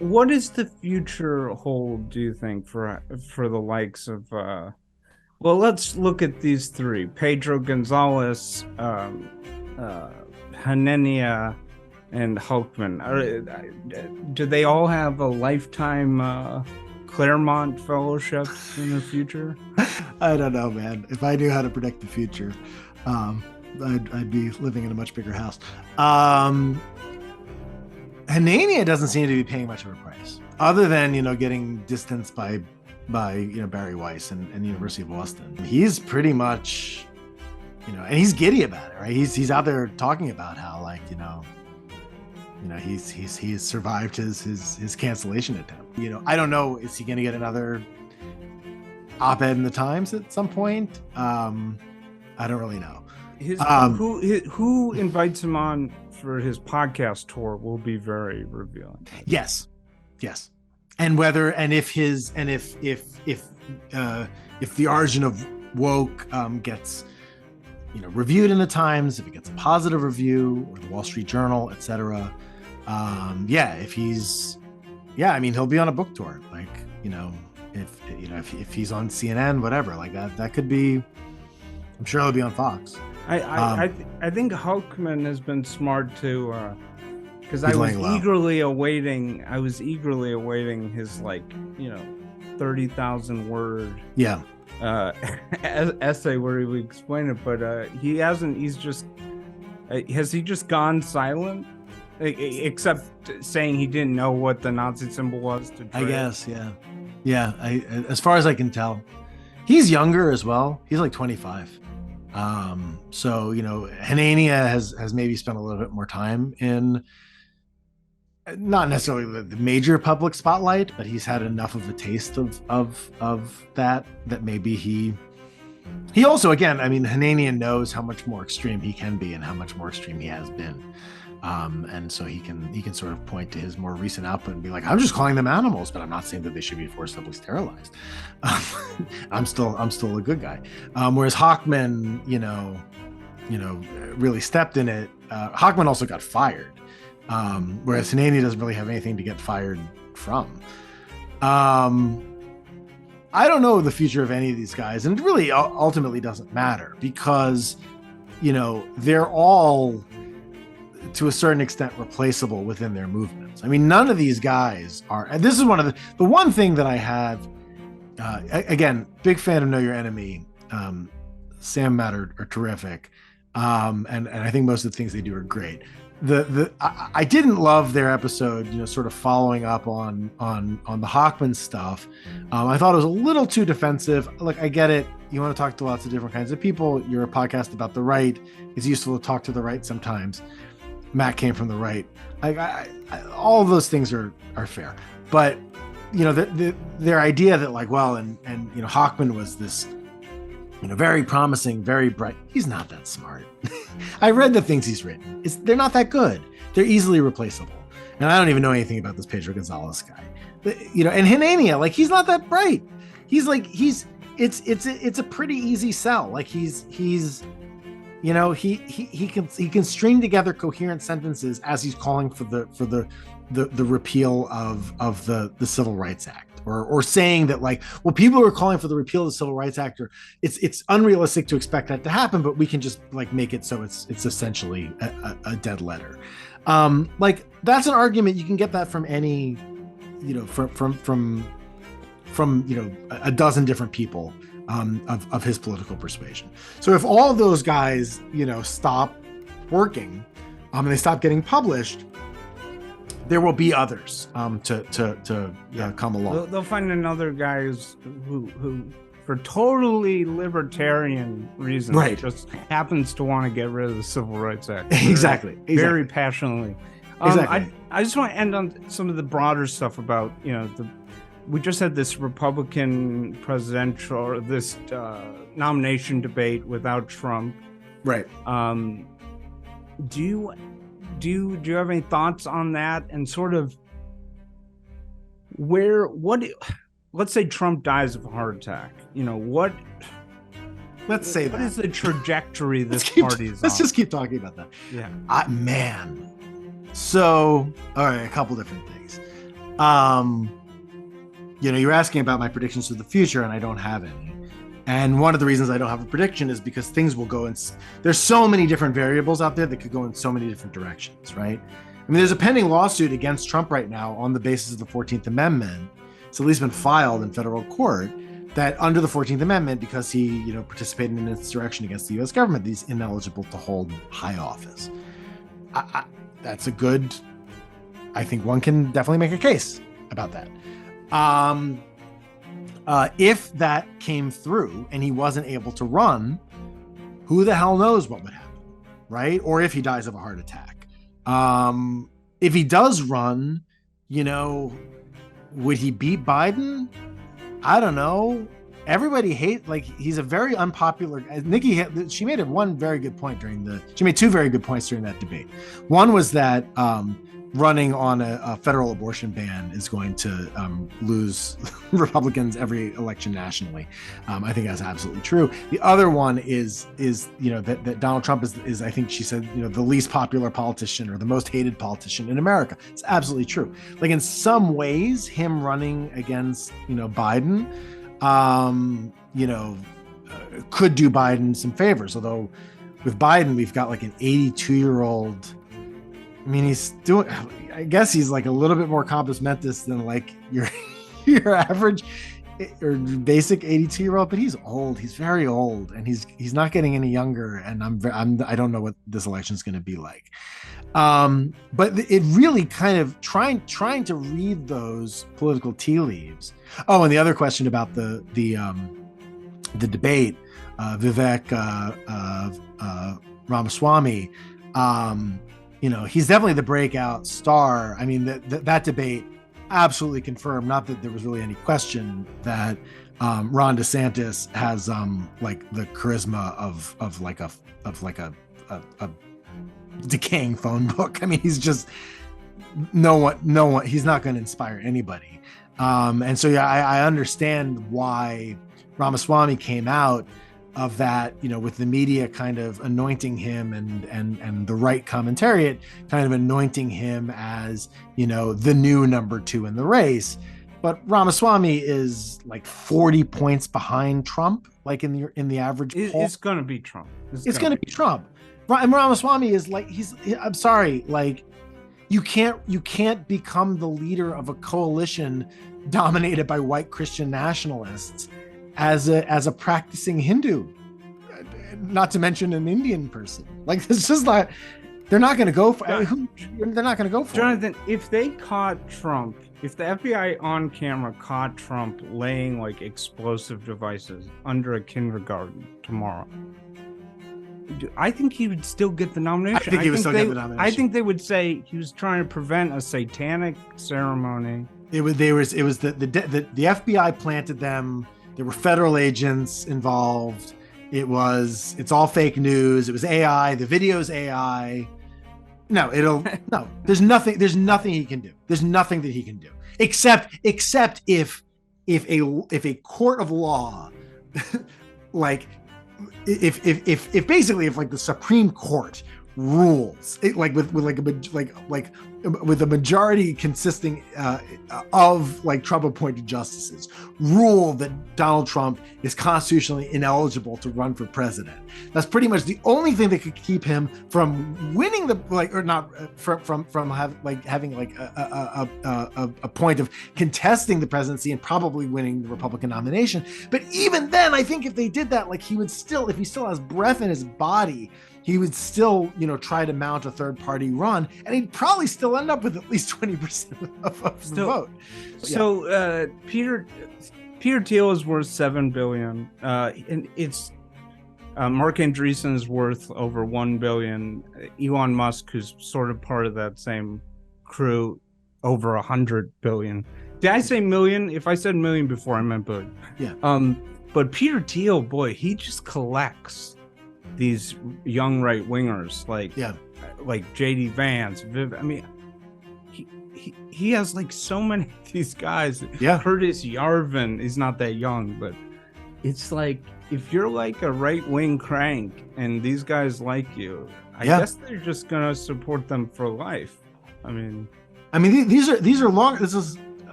what does the future hold, do you think, for the likes of well, let's look at these three: Pedro Gonzalez, Hanania, and Hulkman. Do they all have a lifetime Claremont fellowship in the future? I don't know, man. If I knew how to predict the future, I'd be living in a much bigger house. Hanania doesn't seem to be paying much of a price, other than getting distanced by Barry Weiss and the University of Boston. He's pretty much and he's giddy about it, right? He's out there talking about how he's survived his cancellation attempt. I don't know, is he going to get another op-ed in the Times at some point? I don't really know. Who invites him on for his podcast tour will be very revealing. Yes, and if the origin of woke gets reviewed in the Times, if it gets a positive review, or the Wall Street Journal, etc. If he'll be on a book tour, like if he's on CNN, whatever, like that could be. I'm sure he'll be on Fox. I think Hulkman has been smart to, because I was eagerly awaiting his 30,000 word essay where he would explain it, but he hasn't. Has he just gone silent? Except saying he didn't know what the Nazi symbol was. I guess, yeah. As far as I can tell, he's younger as well. He's like 25. So Hanania has maybe spent a little bit more time in not necessarily the major public spotlight, but he's had enough of a taste of that maybe he also, again, Hanania knows how much more extreme he can be and how much more extreme he has been. And so he can sort of point to his more recent output and be like, I'm just calling them animals, but I'm not saying that they should be forcibly sterilized. I'm still a good guy. Whereas Hochman, really stepped in it. Hochman also got fired. Whereas Hanania doesn't really have anything to get fired from. I don't know the future of any of these guys, and it really ultimately doesn't matter because, they're all, to a certain extent, replaceable within their movements. None of these guys are, and this is one of the one thing that I have, again, big fan of Know Your Enemy. Sam Matt are terrific. And I think most of the things they do are great. I didn't love their episode, sort of following up on the Hochman stuff. I thought it was a little too defensive. Look, I get it. You want to talk to lots of different kinds of people. You're a podcast about the right. It's useful to talk to the right sometimes. Matt came from the right. All of those things are fair. But, their idea that Hochman was this, very promising, very bright. He's not that smart. I read the things he's written. They're not that good. They're easily replaceable. And I don't even know anything about this Pedro Gonzalez guy. But, and Hanania, he's not that bright. It's a pretty easy sell. He can string together coherent sentences as he's calling for the repeal of the Civil Rights Act, or saying that people who are calling for the repeal of the Civil Rights Act it's unrealistic to expect that to happen, but we can just make it so it's essentially a dead letter. That's an argument you can get that from any, from a dozen different people. Of his political persuasion. So if all of those guys, stop working, and they stop getting published, there will be others to come along. They'll find another guy who for totally libertarian reasons, right, just happens to want to get rid of the Civil Rights Act. Exactly. Very passionately. Exactly. I just want to end on some of the broader stuff about, we just had this Republican presidential, or this nomination debate without Trump. Right. Do you have any thoughts on that, and sort of let's say Trump dies of a heart attack. Let's say what is the trajectory this party's on? Let's just keep talking about that. Yeah. Man. So, all right, a couple different things. You're asking about my predictions for the future, and I don't have any. And one of the reasons I don't have a prediction is because things will go there's so many different variables out there that could go in so many different directions, right? There's a pending lawsuit against Trump right now on the basis of the 14th Amendment. It's at least been filed in federal court that under the 14th Amendment, because he, participated in an insurrection against the U.S. government, he's ineligible to hold high office. That's a good, I think one can definitely make a case about that. If that came through and he wasn't able to run, who the hell knows what would happen, right? Or if he dies of a heart attack. If he does run, would he beat Biden? I don't know. everybody he's a very unpopular. She made one very good point she made two very good points during that debate. One was that running on a federal abortion ban is going to lose Republicans every election nationally. I think that's absolutely true. The other one is that Donald Trump is I think she said, the least popular politician or the most hated politician in America. It's absolutely true. Like in some ways, him running against Biden, could do Biden some favors. Although with Biden, we've got like an 82-year-old. I mean, I guess he's like a little bit more compos mentis than like your average or basic 82-year-old, but he's old. He's very old, and he's not getting any younger. And I don't know what this election is going to be like. But it really kind of trying to read those political tea leaves. Oh, and the other question about the debate, Vivek Ramaswamy. He's definitely the breakout star. I mean, that debate absolutely confirmed, not that there was really any question, that Ron DeSantis has like the charisma of a decaying phone book. I mean, he's just no one. He's not going to inspire anybody. And so I understand why Ramaswamy came out of that, with the media kind of anointing him and the right commentariat kind of anointing him as, the new number 2 in the race. But Ramaswamy is like 40 points behind Trump, like in the average poll. It's going to be Trump. It's going to be Trump. And Ramaswamy is like, I'm sorry, like you can't become the leader of a coalition dominated by white Christian nationalists as a practicing Hindu, not to mention an Indian person. Like, it's just like they're not going to go for. They're not going to go for. Jonathan, if they caught Trump, if the FBI on camera caught Trump laying like explosive devices under a kindergarten tomorrow, I think he would still get the nomination. I think he would still get the nomination. I think they would say he was trying to prevent a satanic ceremony. It was the FBI planted them. There were federal agents involved. It's all fake news. It was AI. The video's AI. No, there's nothing he can do. There's nothing that he can do except if a court of law, like if basically if like the Supreme Court rules it, like with a majority consisting of like Trump appointed justices, rule that Donald Trump is constitutionally ineligible to run for president. That's pretty much the only thing that could keep him from winning having like a point of contesting the presidency and probably winning the Republican nomination. But even then, I think if they did that, like he would still, if he still has breath in his body, he would still, try to mount a third party run, and he'd probably still end up with at least 20% of the vote. So Peter Thiel is worth $7 billion, and it's Mark Andreessen is worth over $1 billion. Elon Musk, who's sort of part of that same crew, over $100 billion. Did I say million? If I said million before, I meant billion. Yeah. But Peter Thiel, boy, he just collects these young right wingers like JD Vance. I mean, he has like so many of these guys. Yeah. Curtis Yarvin is not that young, but it's like if you're like a right wing crank and these guys like you, I guess they're just gonna support them for life. I mean these are long. This is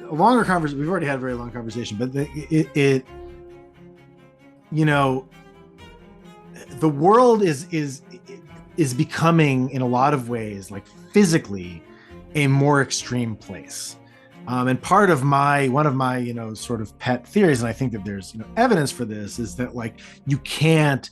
a longer conversation. We've already had a very long conversation, but the world is becoming, in a lot of ways, like physically, a more extreme place. And part of one of my sort of pet theories, and I think that there's evidence for this, is that like you can't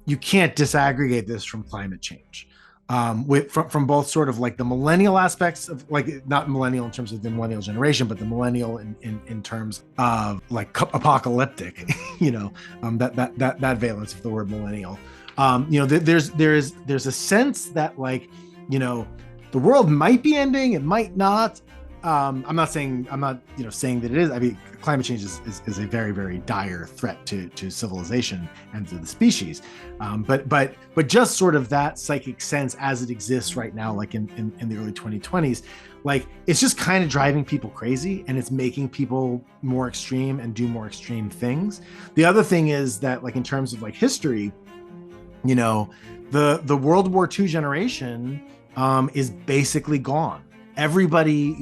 disaggregate this from climate change. From both sort of like the millennial aspects of, like, not millennial in terms of the millennial generation, but the millennial in terms of like apocalyptic, that valence of the word millennial. There's a sense that like, the world might be ending, it might not, I'm not saying that it is. I mean, climate change is a very, very dire threat to civilization and to the species. But just sort of that psychic sense as it exists right now, like in the early 2020s, like it's just kind of driving people crazy, and it's making people more extreme and do more extreme things. The other thing is that, like, in terms of like history, the World War II generation is basically gone. Everybody,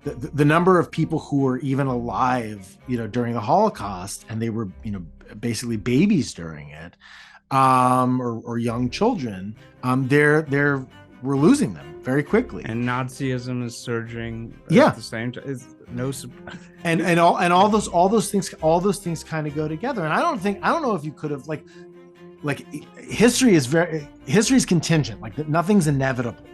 the number of people who were even alive, during the Holocaust, and they were, basically babies during it, or young children, we're losing them very quickly. And Nazism is surging Yeah. at the same time. It's no surprise. And all those things kind of go together. And I don't know if you could have like history is contingent. Like nothing's inevitable.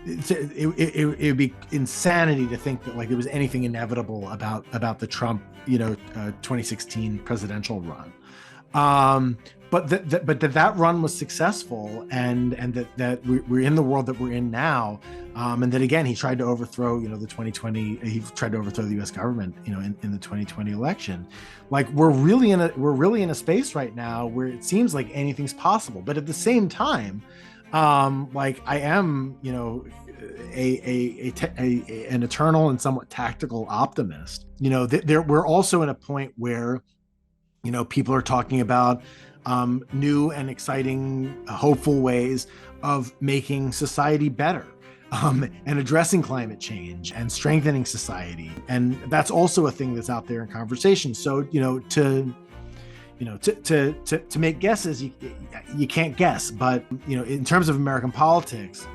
It would be insanity to think that like there was anything inevitable about the Trump 2016 presidential run, but that run was successful, and that we're in the world that we're in now, and that again he tried to overthrow the 2020 he tried to overthrow the U.S. government in the 2020 election. Like we're really in a space right now where it seems like anything's possible, but at the same time, like I am, an eternal and somewhat tactical optimist. We're also in a point where, people are talking about new and exciting, hopeful ways of making society better, and addressing climate change and strengthening society. And that's also a thing that's out there in conversation. So, to make guesses, you can't guess, but in terms of American politics,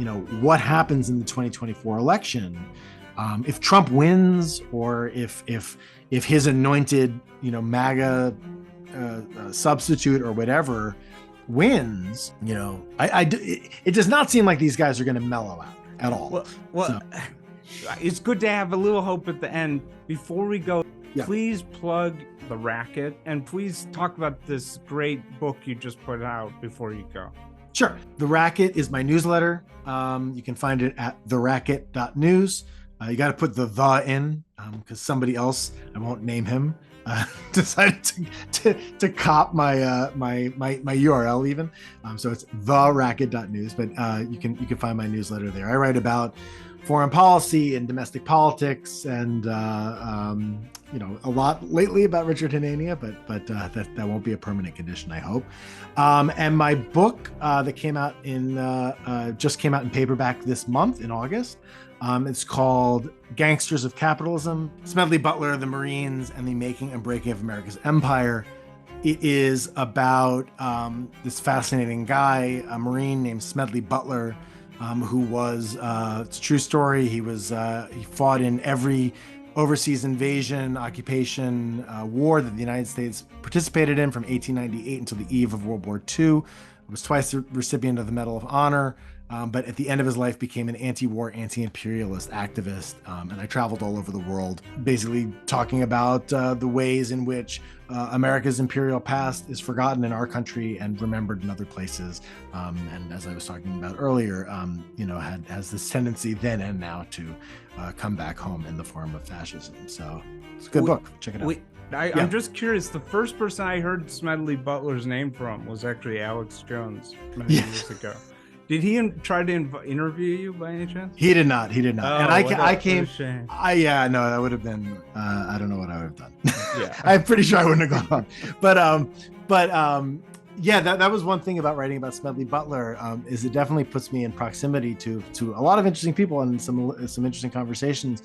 what happens in the 2024 election, if Trump wins, or if his anointed MAGA substitute or whatever wins, it does not seem like these guys are going to mellow out at all. Well, it's good to have a little hope at the end. Before we go, please plug The Racket, and please talk about this great book you just put out before you go. Sure. The Racket is my newsletter. You can find it at theracket.news. You got to put the in, because somebody else, I won't name him, decided to cop my URL even. So it's theracket.news, but you can find my newsletter there. I write about foreign policy and domestic politics, and a lot lately about Richard Hanania, but that won't be a permanent condition, I hope. And my book that just came out in paperback this month in August. It's called Gangsters of Capitalism: Smedley Butler, the Marines, and the Making and Breaking of America's Empire. It is about this fascinating guy, a Marine named Smedley Butler, who was, it's a true story. He fought in every overseas invasion, occupation, war that the United States participated in from 1898 until the eve of World War II. Was twice the recipient of the Medal of Honor, but at the end of his life became an anti-war, anti-imperialist activist. And I traveled all over the world, basically talking about the ways in which America's imperial past is forgotten in our country and remembered in other places. And as I was talking about earlier, has this tendency then and now to come back home in the form of fascism. So it's a good book. Check it out. I'm just curious. The first person I heard Smedley Butler's name from was actually Alex Jones many years ago. Did he try to interview you by any chance? He did not. And I came. Shame. That would have been. I don't know what I would have done. Yeah, I'm pretty sure I wouldn't have gone on. But that was one thing about writing about Smedley Butler, is it definitely puts me in proximity to a lot of interesting people and some interesting conversations.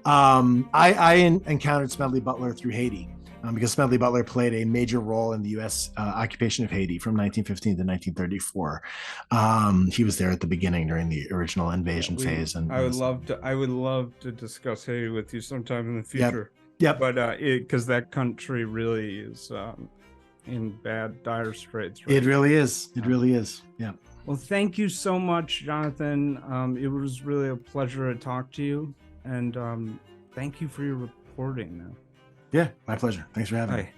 I encountered Smedley Butler through Haiti, because Smedley Butler played a major role in the U.S. Occupation of Haiti from 1915 to 1934. He was there at the beginning during the original invasion phase. And I would love to discuss Haiti with you sometime in the future. Yep. But because that country really is in dire straits. Right? It really is. It really is. Yeah. Well, thank you so much, Jonathan. It was really a pleasure to talk to you, and thank you for your reporting. Yeah, my pleasure. Thanks for having me.